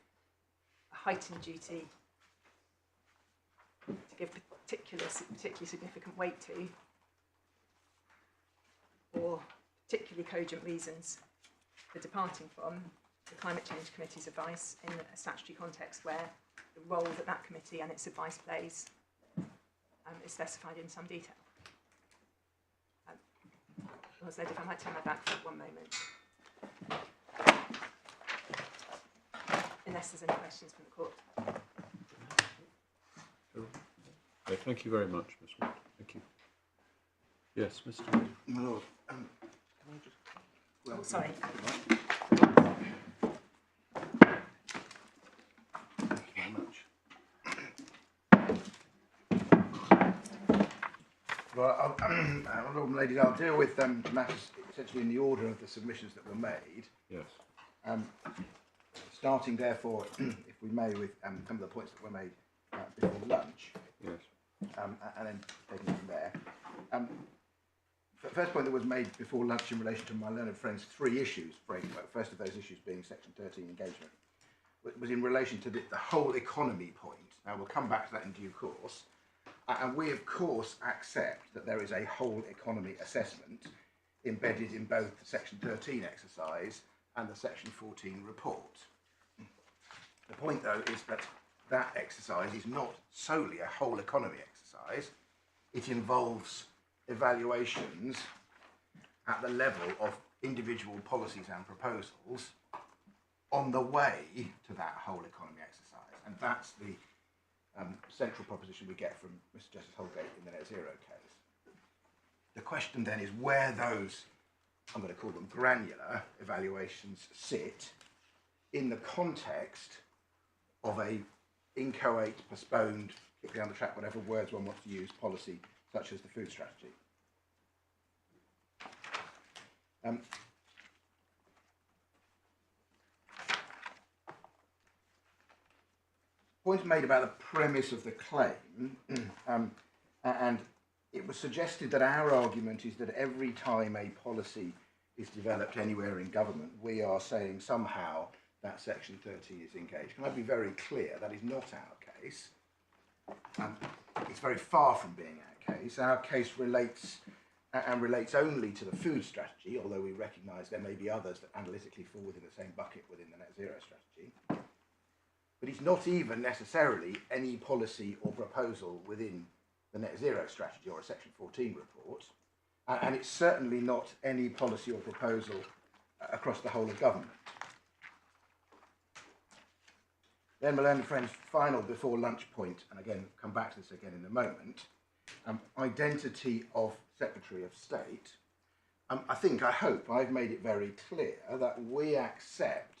a heightened duty to give particularly significant weight to, or particularly cogent reasons for departing from the Climate Change Committee's advice in a statutory context where the role that that committee and its advice plays is specified in some detail. Lord, if I might turn my back for 1 moment. Unless there's any questions from the court. Okay, thank you very much, Ms. Watt. Thank you. Yes, Mr. Wood. My lord, can I just... Oh, sorry. Thank you very much. Well, Lord and ladies, I'll deal with matters essentially in the order of the submissions that were made. Yes. Starting, therefore, if we may, with some of the points that were made before lunch. Yes. And then taking it from there. The first point that was made before lunch in relation to my learned friend's 3 issues framework, first of those issues being Section 13 engagement, was in relation to the whole economy point. Now, we'll come back to that in due course. And we, of course, accept that there is a whole economy assessment embedded in both the Section 13 exercise and the Section 14 report. The point, though, is that that exercise is not solely a whole economy exercise. It involves evaluations at the level of individual policies and proposals on the way to that whole economy exercise. And that's the central proposition we get from Mr. Justice Holgate in the net zero case. The question then is where those, I'm going to call them granular evaluations, sit in the context of a inchoate, postponed, kick down the track, whatever words one wants to use, policy such as the food strategy. Points made about the premise of the claim, and it was suggested that our argument is that every time a policy is developed anywhere in government, we are saying somehow that Section 13 is engaged. Can I be very clear? That is not our case. It's very far from being our case. Our case relates only to the food strategy, although we recognise there may be others that analytically fall within the same bucket within the net zero strategy. But it's not even necessarily any policy or proposal within the net zero strategy or a Section 14 report, and it's certainly not any policy or proposal across the whole of government. Then my learned friend's final before lunch point, and again, come back to this again in a moment, identity of Secretary of State. I hope I've made it very clear that we accept,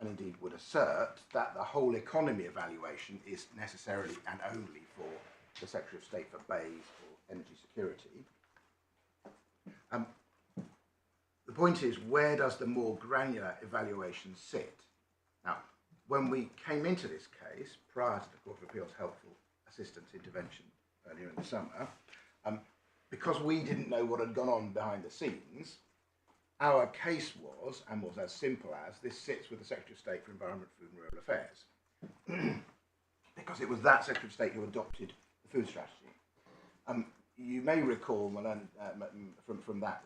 and indeed would assert, that the whole economy evaluation is necessarily and only for the Secretary of State for BEIS or energy security. The point is, where does the more granular evaluation sit? Now, when we came into this case, prior to the Court of Appeal's helpful assistance intervention earlier in the summer, because we didn't know what had gone on behind the scenes, our case was, and was as simple as, this sits with the Secretary of State for Environment, Food and Rural Affairs. Because it was that Secretary of State who adopted the food strategy. You may recall, from that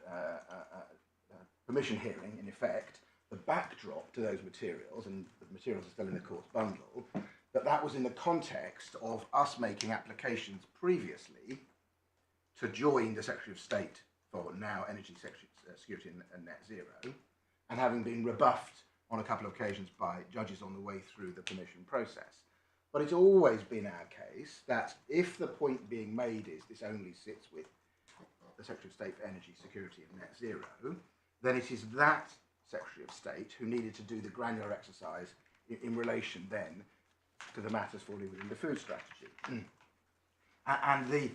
permission hearing, in effect, the backdrop to those materials, and the materials are still in the court's bundle, that was in the context of us making applications previously to join the Secretary of State for now Energy Security and Net Zero, and having been rebuffed on a couple of occasions by judges on the way through the permission process. But it's always been our case that if the point being made is this only sits with the Secretary of State for Energy Security and Net Zero, then it is that Secretary of State who needed to do the granular exercise in relation then to the matters falling within the food strategy. And the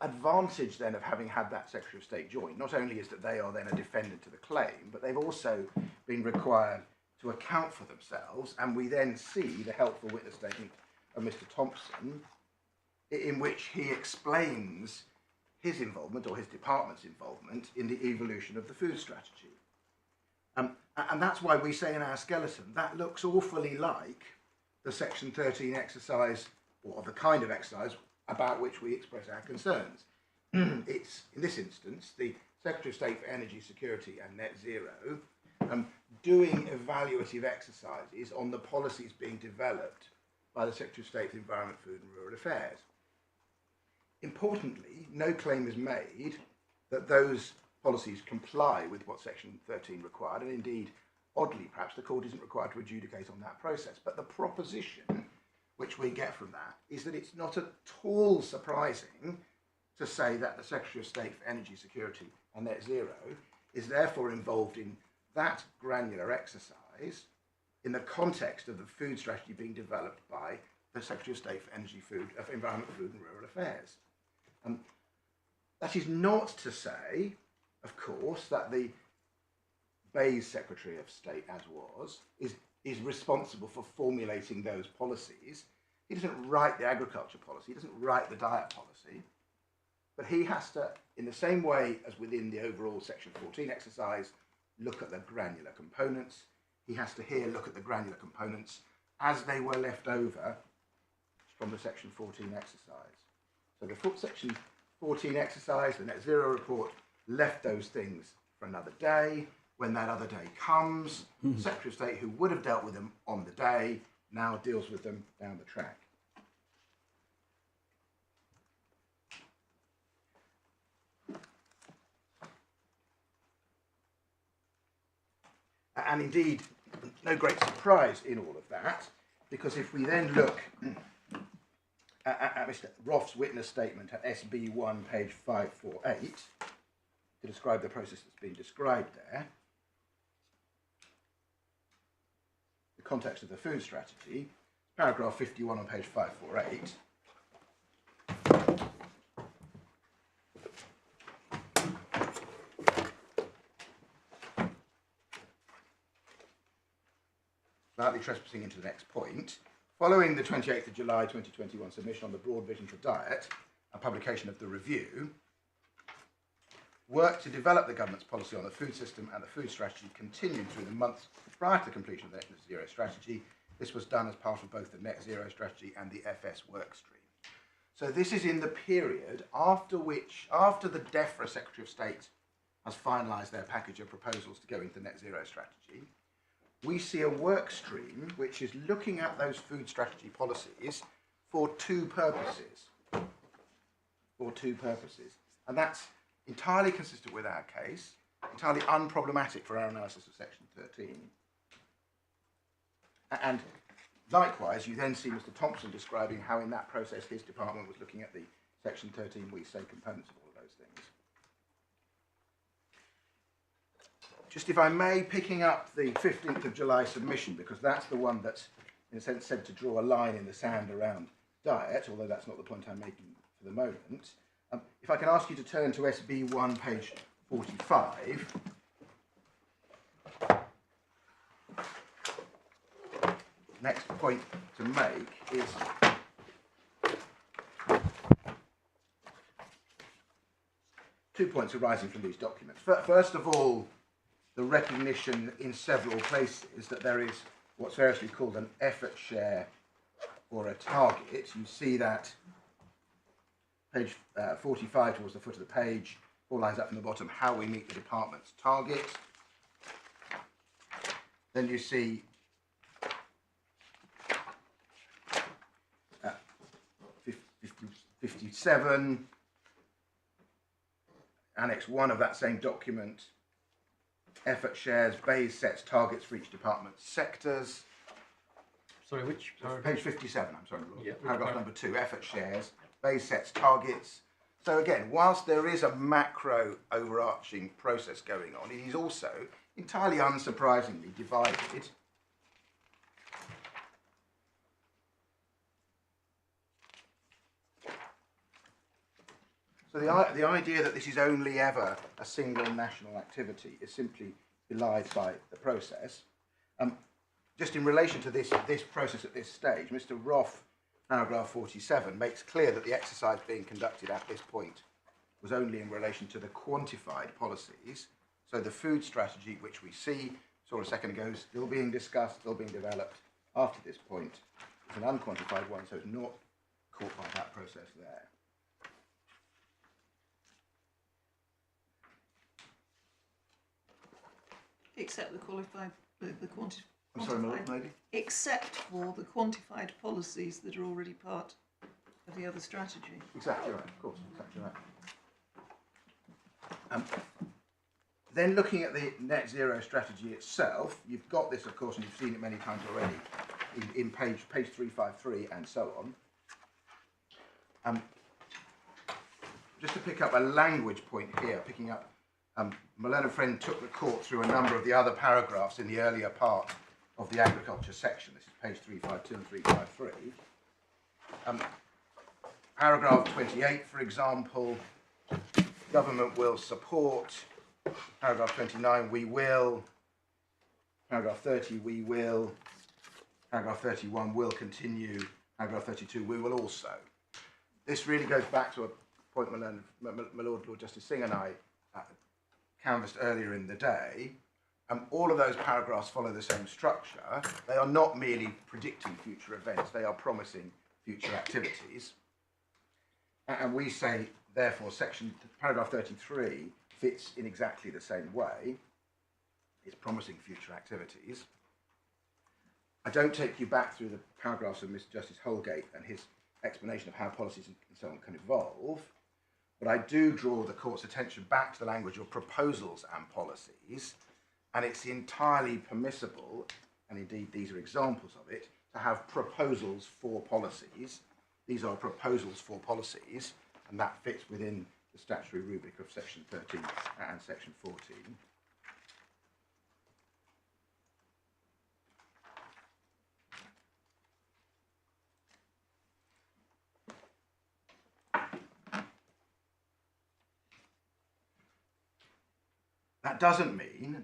advantage then of having had that Secretary of State join, not only is that they are then a defendant to the claim, but they've also been required to account for themselves, and we then see the helpful witness statement of Mr. Thompson, in which he explains his involvement, or his department's involvement, in the evolution of the food strategy. And that's why we say in our skeleton, that looks awfully like the Section 13 exercise, or the kind of exercise about which we express our concerns. It's, in this instance, the Secretary of State for Energy Security and Net Zero doing evaluative exercises on the policies being developed by the Secretary of State for Environment, Food and Rural Affairs. Importantly, no claim is made that those policies comply with what Section 13 required, and indeed, oddly perhaps, the court isn't required to adjudicate on that process. But the proposition which we get from that is that it's not at all surprising to say that the Secretary of State for Energy Security and Net Zero is therefore involved in that granular exercise in the context of the food strategy being developed by the Secretary of State for Environment, Food and Rural Affairs. That is not to say, of course, that the BEIS Secretary of State, as was, is responsible for formulating those policies. He doesn't write the agriculture policy, he doesn't write the diet policy, but he has to, in the same way as within the overall Section 14 exercise, look at the granular components. He has to here look at the granular components as they were left over from the Section 14 exercise. So the Section 14 exercise, the Net Zero report, left those things for another day. When that other day comes, the Secretary of State who would have dealt with them on the day now deals with them down the track. And indeed, no great surprise in all of that, because if we then look at Mr. Roth's witness statement at SB1, page 548, to describe the process that's been described there, the context of the food strategy, paragraph 51 on page 548, slightly trespassing into the next point. Following the 28th of July 2021 submission on the broad vision for diet and publication of the review, work to develop the government's policy on the food system and the food strategy continued through the months prior to the completion of the net zero strategy. This was done as part of both the net zero strategy and the FS work stream. So this is in the period after the DEFRA Secretary of State has finalised their package of proposals to go into the net zero strategy. We see a work stream which is looking at those food strategy policies for two purposes. And that's entirely consistent with our case, entirely unproblematic for our analysis of Section 13. And likewise, you then see Mr. Thompson describing how in that process his department was looking at the Section 13, we say, components of all of those things. Just if I may, picking up the 15th of July submission, because that's the one that's, in a sense, said to draw a line in the sand around diet, although that's not the point I'm making for the moment. If I can ask you to turn to SB1, page 45. Next point to make is 2 points arising from these documents. First of all, the recognition in several places that there is what's variously called an effort share or a target. You see that page 45 towards the foot of the page, 4 lines up from the bottom, how we meet the department's target. Then you see 57, Annex 1 of that same document, effort shares, Bayes sets targets for each department's sectors. Sorry, which paragraph? Page 57, I'm sorry, Yeah, paragraph number 2, effort shares, Bayes sets targets. So again, whilst there is a macro overarching process going on, it is also entirely unsurprisingly divided. So the idea that this is only ever a single national activity is simply belied by the process. Just in relation to this process at this stage, Mr. Roth, paragraph 47, makes clear that the exercise being conducted at this point was only in relation to the quantified policies. So the food strategy, which we saw a second ago, is still being discussed, still being developed after this point, is an unquantified one, so it's not caught by that process there. Except the qualified, the quantified. I'm sorry, my lady? Except for the quantified policies that are already part of the other strategy. Exactly right, of course, exactly right. Then looking at the net zero strategy itself, you've got this, of course, and you've seen it many times already in page 353 and so on. Just to pick up a language point here, picking up, Malone Friend took the court through a number of the other paragraphs in the earlier part of the agriculture section. This is page 352 and 353. Paragraph 28, for example, government will support. Paragraph 29, we will. Paragraph 30, we will. Paragraph 31, will continue. Paragraph 32, we will also. This really goes back to a point my Lord Justice Singh and I canvassed earlier in the day. All of those paragraphs follow the same structure. They are not merely predicting future events, they are promising future activities. And we say, therefore, paragraph 33 fits in exactly the same way. It's promising future activities. I don't take you back through the paragraphs of Mr. Justice Holgate and his explanation of how policies and so on can evolve, but I do draw the court's attention back to the language of proposals and policies, And it's entirely permissible, and indeed these are examples of it, to have proposals for policies. These are proposals for policies, and that fits within the statutory rubric of section 13 and section 14. That doesn't mean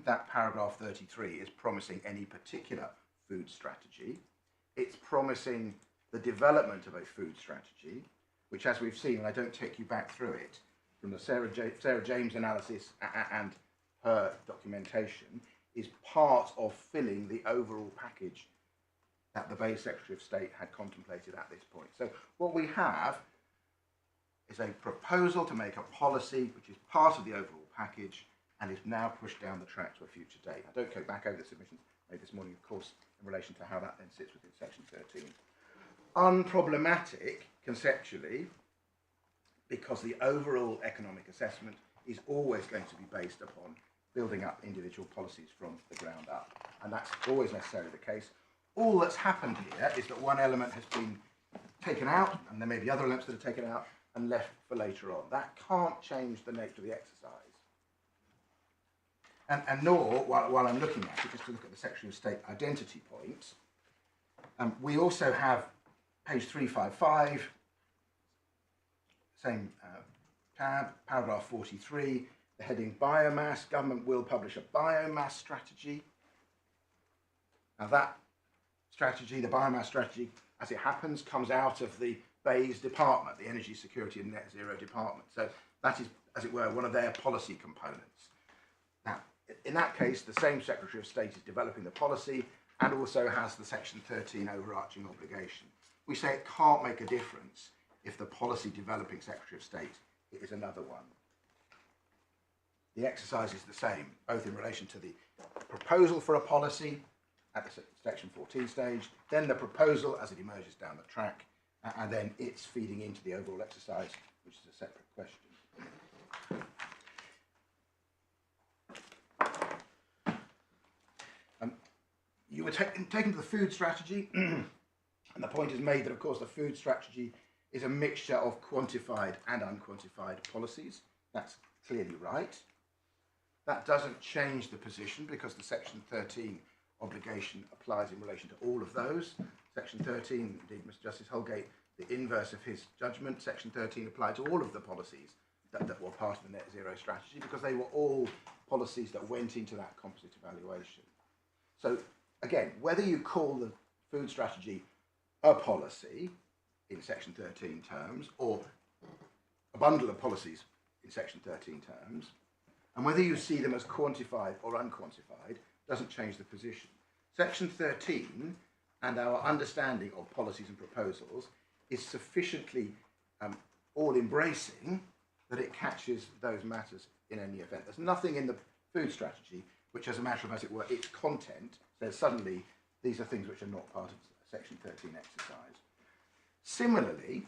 that paragraph 33 is promising any particular food strategy. It's promising the development of a food strategy, which, as we've seen, and I don't take you back through it, from the Sarah James analysis and her documentation, is part of filling the overall package that the Bay Secretary of State had contemplated at this point. So what we have is a proposal to make a policy which is part of the overall package and is now pushed down the track to a future date. I don't go back over the submissions made this morning, of course, in relation to how that then sits within section 13. Unproblematic conceptually, because the overall economic assessment is always going to be based upon building up individual policies from the ground up, and that's always necessarily the case. All that's happened here is that one element has been taken out, and there may be other elements that are taken out and left for later on. That can't change the nature of the exercise. And nor, while I'm looking at it, just to look at the Secretary of State identity points, we also have page 355, same tab, paragraph 43, the heading biomass. Government will publish a biomass strategy. Now that strategy, the biomass strategy, as it happens, comes out of the BEIS department, the Energy Security and Net Zero department. So that is, as it were, one of their policy components. Now, in that case, the same Secretary of State is developing the policy and also has the Section 13 overarching obligation. We say it can't make a difference if the policy developing Secretary of State is another one. The exercise is the same, both in relation to the proposal for a policy at the Section 14 stage, then the proposal as it emerges down the track, and then it's feeding into the overall exercise, which is a separate question. You were taken to the food strategy, and the point is made that, of course, the food strategy is a mixture of quantified and unquantified policies. That's clearly right. That doesn't change the position because the Section 13 obligation applies in relation to all of those. Section 13, indeed, Mr. Justice Holgate, the inverse of his judgment, Section 13 applied to all of the policies that were part of the net zero strategy because they were all policies that went into that composite evaluation. So, again, whether you call the food strategy a policy in Section 13 terms or a bundle of policies in Section 13 terms, and whether you see them as quantified or unquantified, doesn't change the position. Section 13 and our understanding of policies and proposals is sufficiently all-embracing that it catches those matters in any event. There's nothing in the food strategy which, as a matter of, as it were, its content says suddenly these are things which are not part of Section 13 exercise. Similarly,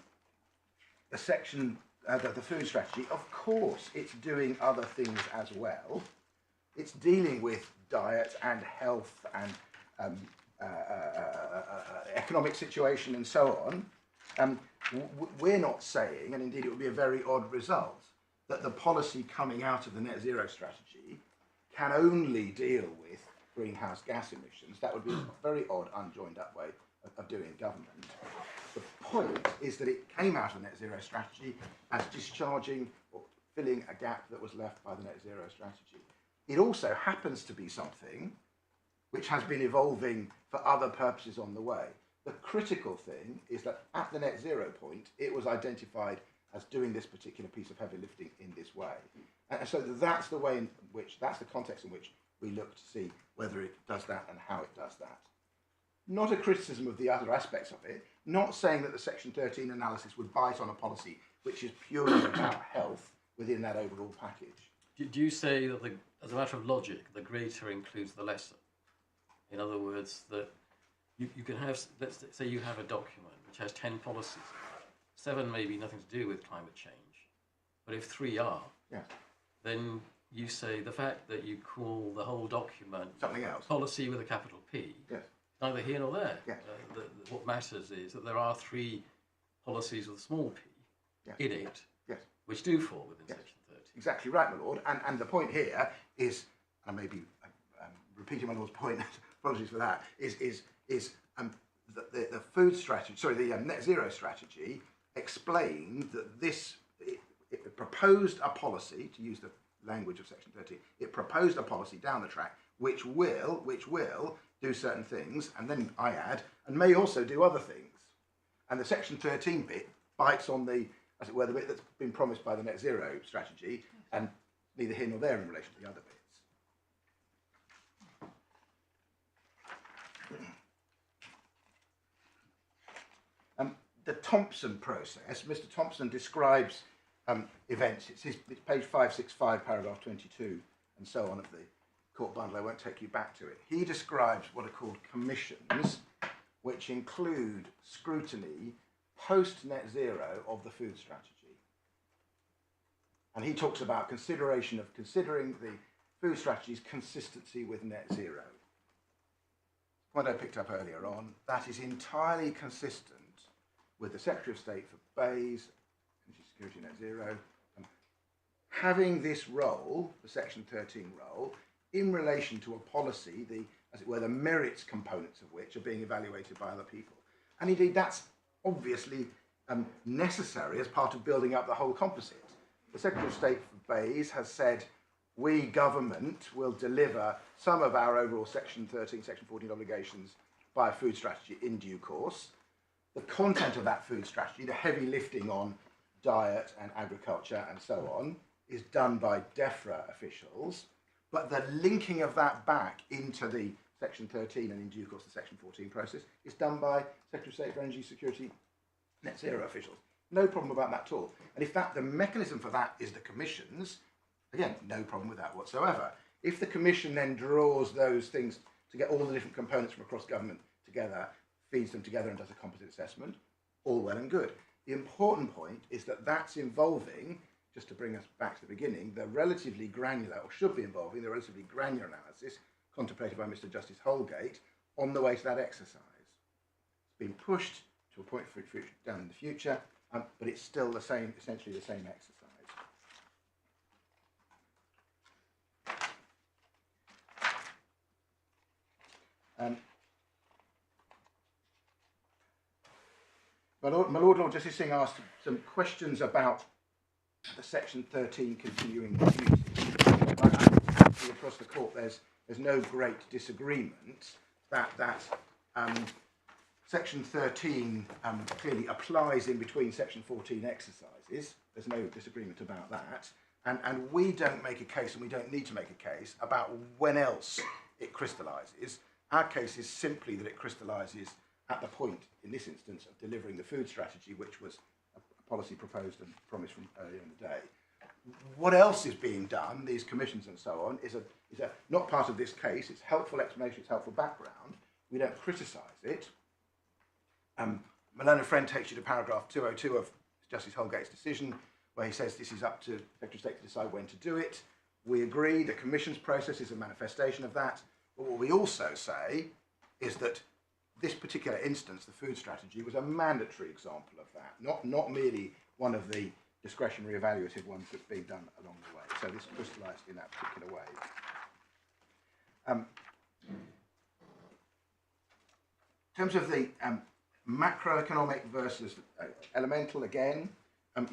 the section, the food strategy, of course, it's doing other things as well. It's dealing with diet and health and economic situation and so on. We're not saying, and indeed it would be a very odd result, that the policy coming out of the net zero strategy can only deal with greenhouse gas emissions. That would be a very odd, unjoined up way of doing government. The point is that it came out of the net zero strategy as discharging or filling a gap that was left by the net zero strategy. It also happens to be something which has been evolving for other purposes on the way. The critical thing is that at the net zero point, it was identified as doing this particular piece of heavy lifting in this way. And so that's the way in which, that's the context in which we look to see whether it does that and how it does that. Not a criticism of the other aspects of it, not saying that the Section 13 analysis would bite on a policy which is purely about health within that overall package. Do you say that, as a matter of logic, the greater includes the lesser? In other words, that you can have, let's say you have a document which has 10 policies. 7 may be nothing to do with climate change, but if 3 are, yeah, then you say the fact that you call the whole document Something else. policy with a capital P, Yes. neither here nor there. Yes. What matters is that there are 3 policies with a small p Yes. in it, Yes. which do fall within Yes. section 30. Exactly right, my lord. And the point here is, and I may be repeating my lord's point. Apologies for that. The food strategy, sorry, the net zero strategy explained that it proposed a policy, to use the language of section 13, it proposed a policy down the track which will do certain things, and then I add, and may also do other things. And the section 13 bit bites on the, as it were, the bit that's been promised by the net zero strategy, and neither here nor there in relation to the other bits. The Thompson process, Mr. Thompson describes events. It's page 565, paragraph 22, and so on of the court bundle. I won't take you back to it. He describes what are called commissions, which include scrutiny post-net zero of the food strategy. And he talks about considering the food strategy's consistency with net zero. Point I picked up earlier on, that is entirely consistent with the Secretary of State for BEIS, Energy Security Net Zero, having this role, the Section 13 role, in relation to a policy, as it were, the merits components of which are being evaluated by other people. And indeed, that's obviously necessary as part of building up the whole composite. The Secretary of State for BEIS has said, we, government, will deliver some of our overall Section 13, Section 14 obligations by a food strategy in due course. The content of that food strategy, the heavy lifting on diet and agriculture and so on, is done by DEFRA officials, but the linking of that back into the Section 13 and in due course the Section 14 process is done by Secretary of State for Energy Security Net Zero officials. No problem about that at all. And if the mechanism for that is the commissions, again, no problem with that whatsoever. If the commission then draws those things to get all the different components from across government together, feeds them together and does a composite assessment, all well and good. The important point is that that's involving, just to bring us back to the beginning, the relatively granular, or should be involving, the relatively granular analysis contemplated by Mr. Justice Holgate on the way to that exercise. It's been pushed to a point for down in the future, but it's still the same, essentially the same exercise. My Lord Justice Singh asked some questions about the Section 13 continuing duties. Actually, across the court, there's no great disagreement that Section 13 clearly applies in between Section 14 exercises. There's no disagreement about that. And we don't make a case, and we don't need to make a case, about when else it crystallises. Our case is simply that it crystallises at the point, in this instance, of delivering the food strategy, which was a policy proposed and promised from earlier in the day. What else is being done, these commissions and so on, is not part of this case. It's helpful explanation, it's helpful background. We don't criticise it. My learned friend takes you to paragraph 202 of Justice Holgate's decision, where he says this is up to Secretary of State to decide when to do it. We agree the commission's process is a manifestation of that. But what we also say is that this particular instance, the food strategy, was a mandatory example of that, not merely one of the discretionary evaluative ones that's being done along the way. So this crystallised in that particular way. In terms of the macroeconomic versus elemental, again,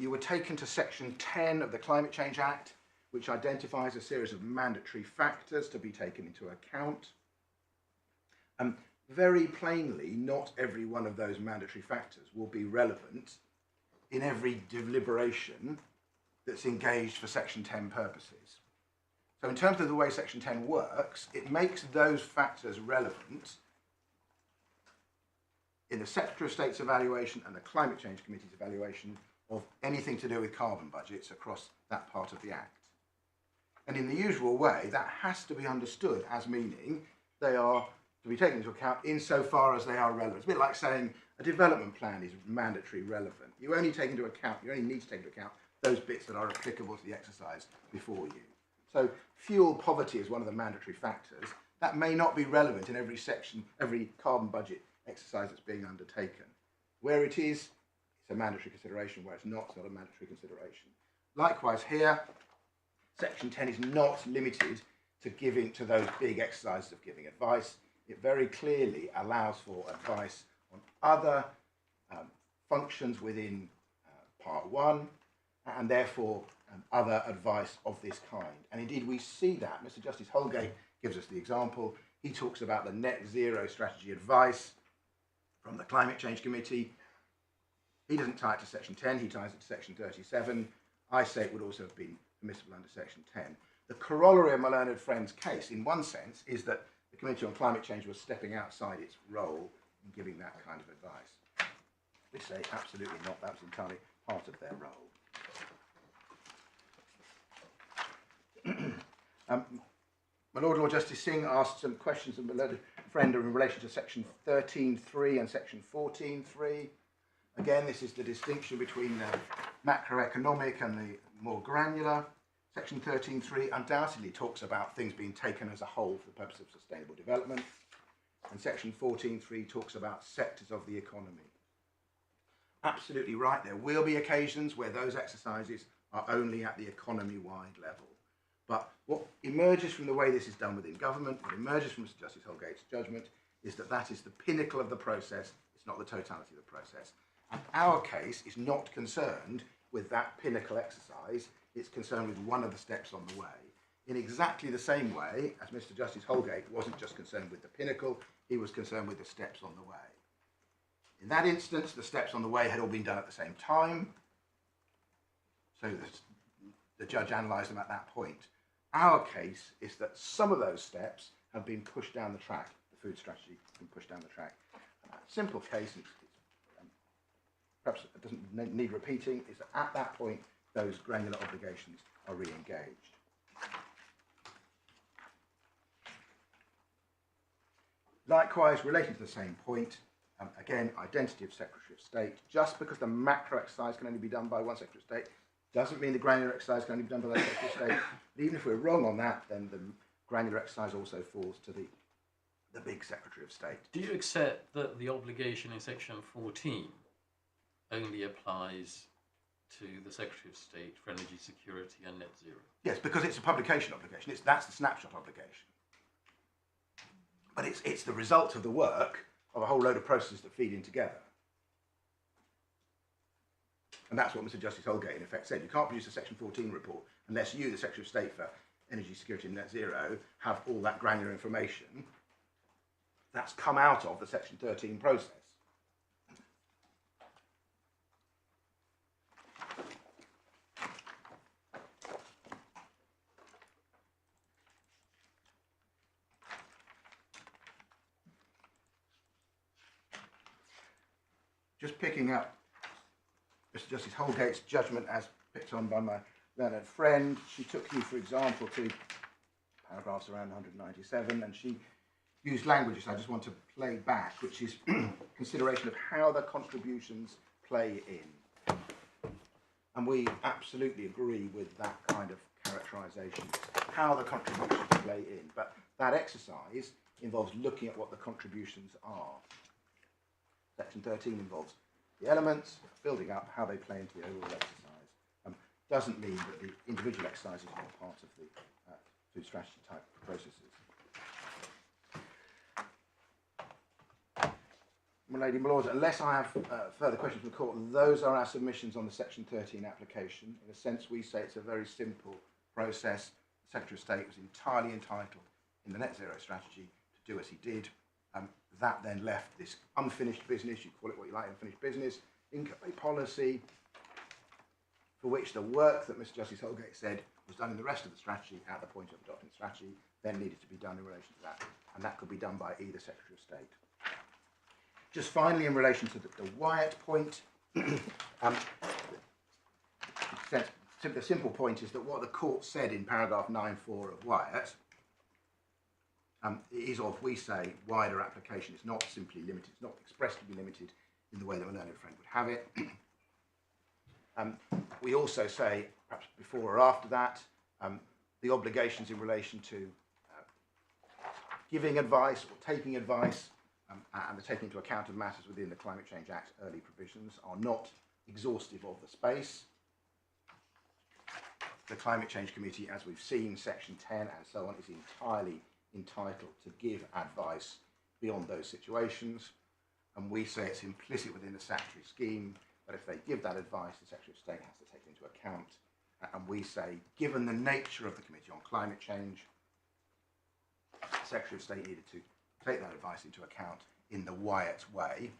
you were taken to Section 10 of the Climate Change Act, which identifies a series of mandatory factors to be taken into account. Very plainly, not every one of those mandatory factors will be relevant in every deliberation that's engaged for Section 10 purposes. So in terms of the way Section 10 works, it makes those factors relevant in the Secretary of State's evaluation and the Climate Change Committee's evaluation of anything to do with carbon budgets across that part of the Act. And in the usual way, that has to be understood as meaning they are to be taken into account insofar as they are relevant. It's a bit like saying a development plan is mandatory relevant. You only need to take into account those bits that are applicable to the exercise before you. So fuel poverty is one of the mandatory factors. That may not be relevant in every section, every carbon budget exercise that's being undertaken. Where it is, it's a mandatory consideration. Where it's not a mandatory consideration. Likewise here, section 10 is not limited to giving to those big exercises of giving advice. It very clearly allows for advice on other functions within part 1 and therefore other advice of this kind. And indeed we see that. Mr. Justice Holgate gives us the example. He talks about the net zero strategy advice from the Climate Change Committee. He doesn't tie it to section 10, he ties it to section 37. I say it would also have been permissible under section 10. The corollary of my learned friend's case, in one sense, is that the Committee on Climate Change was stepping outside its role in giving that kind of advice. We say absolutely not, that was entirely part of their role. My Lord Justice Singh asked some questions of my learned friend in relation to section 13.3 and section 14.3. Again, this is the distinction between the macroeconomic and the more granular. Section 13.3 undoubtedly talks about things being taken as a whole for the purpose of sustainable development. And section 14.3 talks about sectors of the economy. Absolutely right, there will be occasions where those exercises are only at the economy-wide level. But what emerges from the way this is done within government, what emerges from Mr. Justice Holgate's judgment, is that that is the pinnacle of the process, it's not the totality of the process. And our case is not concerned with that pinnacle exercise, it's concerned with one of the steps on the way. In exactly the same way as Mr. Justice Holgate wasn't just concerned with the pinnacle, he was concerned with the steps on the way. In that instance, the steps on the way had all been done at the same time, so the judge analysed them at that point. Our case is that some of those steps have been pushed down the track, the food strategy has been pushed down the track. And that simple case, perhaps it doesn't need repeating, is that at that point those granular obligations are re-engaged. Likewise, relating to the same point, again, identity of Secretary of State. Just because the macro exercise can only be done by one Secretary of State doesn't mean the granular exercise can only be done by that Secretary of State. But even if we're wrong on that, then the granular exercise also falls to the big Secretary of State. Do you accept that the obligation in section 14 only applies to the Secretary of State for energy security and net zero? Yes, because it's a publication obligation. That's the snapshot obligation. But it's the result of the work of a whole load of processes that feed in together. And that's what Mr. Justice Holgate in effect said. You can't produce a section 14 report unless you, the Secretary of State for energy security and net zero, have all that granular information that's come out of the section 13 process. Just picking up Mr. Justice Holgate's judgment as picked on by my learned friend, she took you, for example, to paragraphs around 197, and she used languages I just want to play back, which is consideration of how the contributions play in. And we absolutely agree with that kind of characterisation, how the contributions play in. But that exercise involves looking at what the contributions are. Section 13 involves the elements, building up how they play into the overall exercise. Doesn't mean that the individual exercise is not part of the food strategy type processes. My lady, my lords, unless I have further questions from the court, those are our submissions on the section 13 application. In a sense, we say it's a very simple process. The Secretary of State was entirely entitled in the net zero strategy to do as he did. That then left this unfinished business, you call it what you like, unfinished business, income policy, for which the work that Mr. Justice Holgate said was done in the rest of the strategy at the point of adopting the strategy, then needed to be done in relation to that. And that could be done by either Secretary of State. Just finally, in relation to the Wyatt point, the simple point is that what the court said in paragraph 9.4 of Wyatt is of, we say, wider application. It's not simply limited, it's not expressed to be limited in the way that a learned friend would have it. We also say, perhaps before or after that, the obligations in relation to giving advice or taking advice and the taking into account of matters within the Climate Change Act's early provisions are not exhaustive of the space. The Climate Change Committee, as we've seen, Section 10 and so on, is entirely entitled to give advice beyond those situations. And we say it's implicit within the statutory scheme that if they give that advice, the Secretary of State has to take it into account. And we say, given the nature of the Committee on Climate Change, the Secretary of State needed to take that advice into account in the Wyatt way.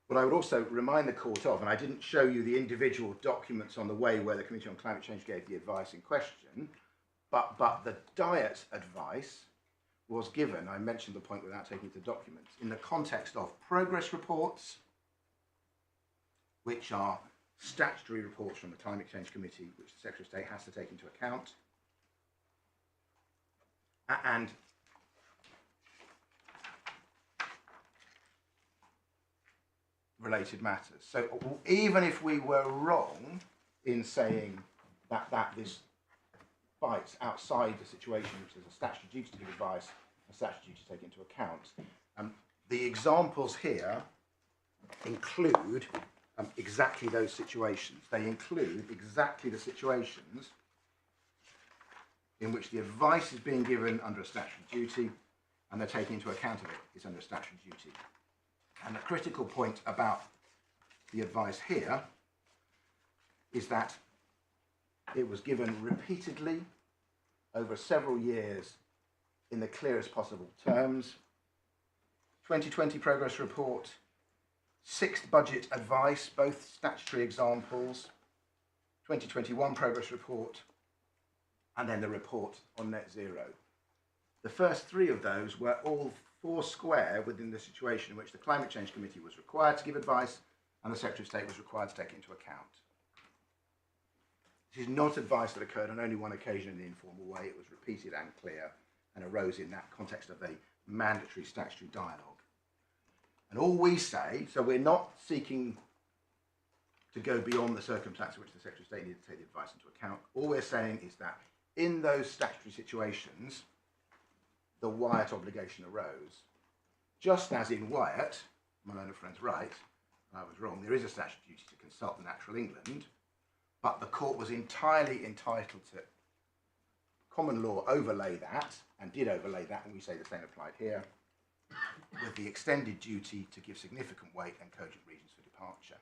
What I would also remind the Court of, and I didn't show you the individual documents on the way where the Committee on Climate Change gave the advice in question, but the Diet advice was given, I mentioned the point without taking the documents, in the context of progress reports, which are statutory reports from the Climate Change Committee, which the Secretary of State has to take into account, and related matters. So even if we were wrong in saying that this bites outside the situation which there's a statutory duty to give advice, a statutory duty to take into account, the examples here include exactly those situations. They include exactly the situations in which the advice is being given under a statutory duty and they're taking into account of it is under a statutory duty. And the critical point about the advice here is that it was given repeatedly over several years in the clearest possible terms. 2020 progress report, 6th budget advice, both statutory examples, 2021 progress report, and then the report on net zero. The first 3 of those were all 4 square within the situation in which the Climate Change Committee was required to give advice and the Secretary of State was required to take it into account. This is not advice that occurred on only one occasion in an informal way. It was repeated and clear and arose in that context of a mandatory statutory dialogue. And all we say, so we're not seeking to go beyond the circumstance in which the Secretary of State needed to take the advice into account. All we're saying is that in those statutory situations, the Wyatt obligation arose. Just as in Wyatt, my learned friend's right, and I was wrong, there is a statutory duty to consult the Natural England, but the court was entirely entitled to common law overlay that, and did overlay that, and we say the same applied here, with the extended duty to give significant weight and cogent reasons for departure.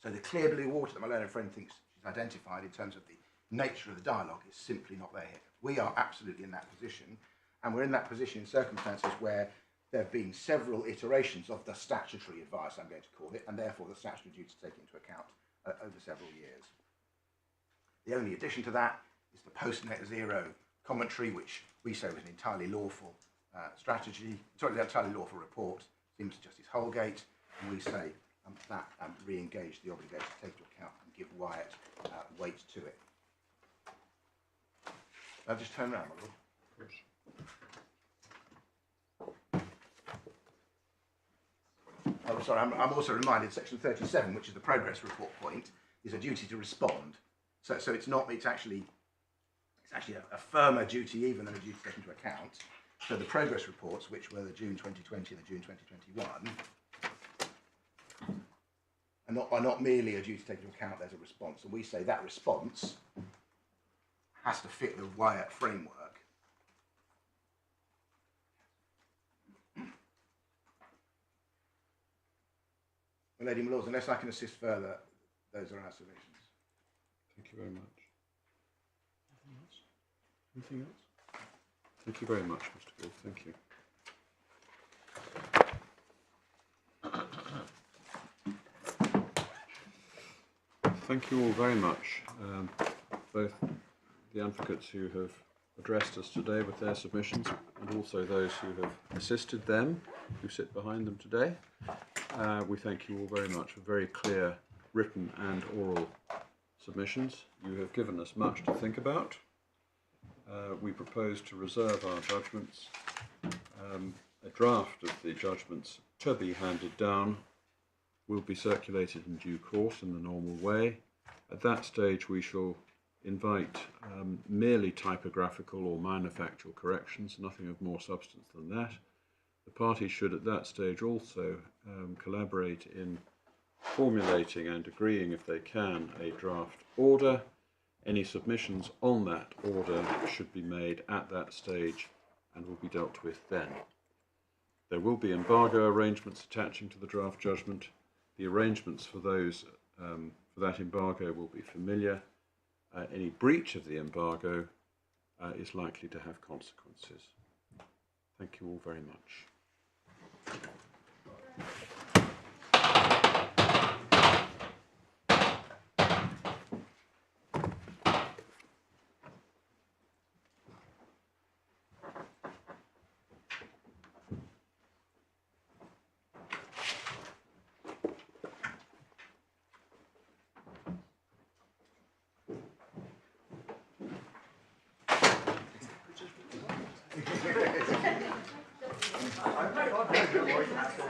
So the clear blue water that my learned friend thinks she's identified in terms of the nature of the dialogue is simply not there here. We are absolutely in that position, and we're in that position in circumstances where there have been several iterations of the statutory advice, I'm going to call it, and therefore the statutory duty to take into account over several years. The only addition to that is the post-net zero commentary, which we say was an entirely lawful an entirely lawful report, seems to Justice Holgate, and we say that re-engaged the obligation to take into account and give Wyatt weight to it. I'll just turn around, my lord. Oh, sorry, I'm also reminded section 37, which is the progress report point, is a duty to respond. So it's not, it's actually a firmer duty even than a duty to take into account. So the progress reports, which were the June 2020 and the June 2021, are not merely a duty to take into account, there's a response. And we say that response has to fit the Wyatt framework. Well, Lady Milords, unless I can assist further, those are our submissions. Thank you very much. Anything else? Thank you very much, Mr. Gould. Thank you. Thank you all very much, both the advocates who have addressed us today with their submissions and also those who have assisted them, who sit behind them today. We thank you all very much for very clear written and oral submissions. You have given us much to think about. We propose to reserve our judgments. A draft of the judgments to be handed down will be circulated in due course in the normal way. At that stage we shall invite merely typographical or minor factual corrections, nothing of more substance than that. The parties should at that stage also collaborate in formulating and agreeing, if they can, a draft order. Any submissions on that order should be made at that stage and will be dealt with then. There will be embargo arrangements attaching to the draft judgment. The arrangements for those for that embargo will be familiar. Any breach of the embargo is likely to have consequences. Thank you all very much.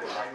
I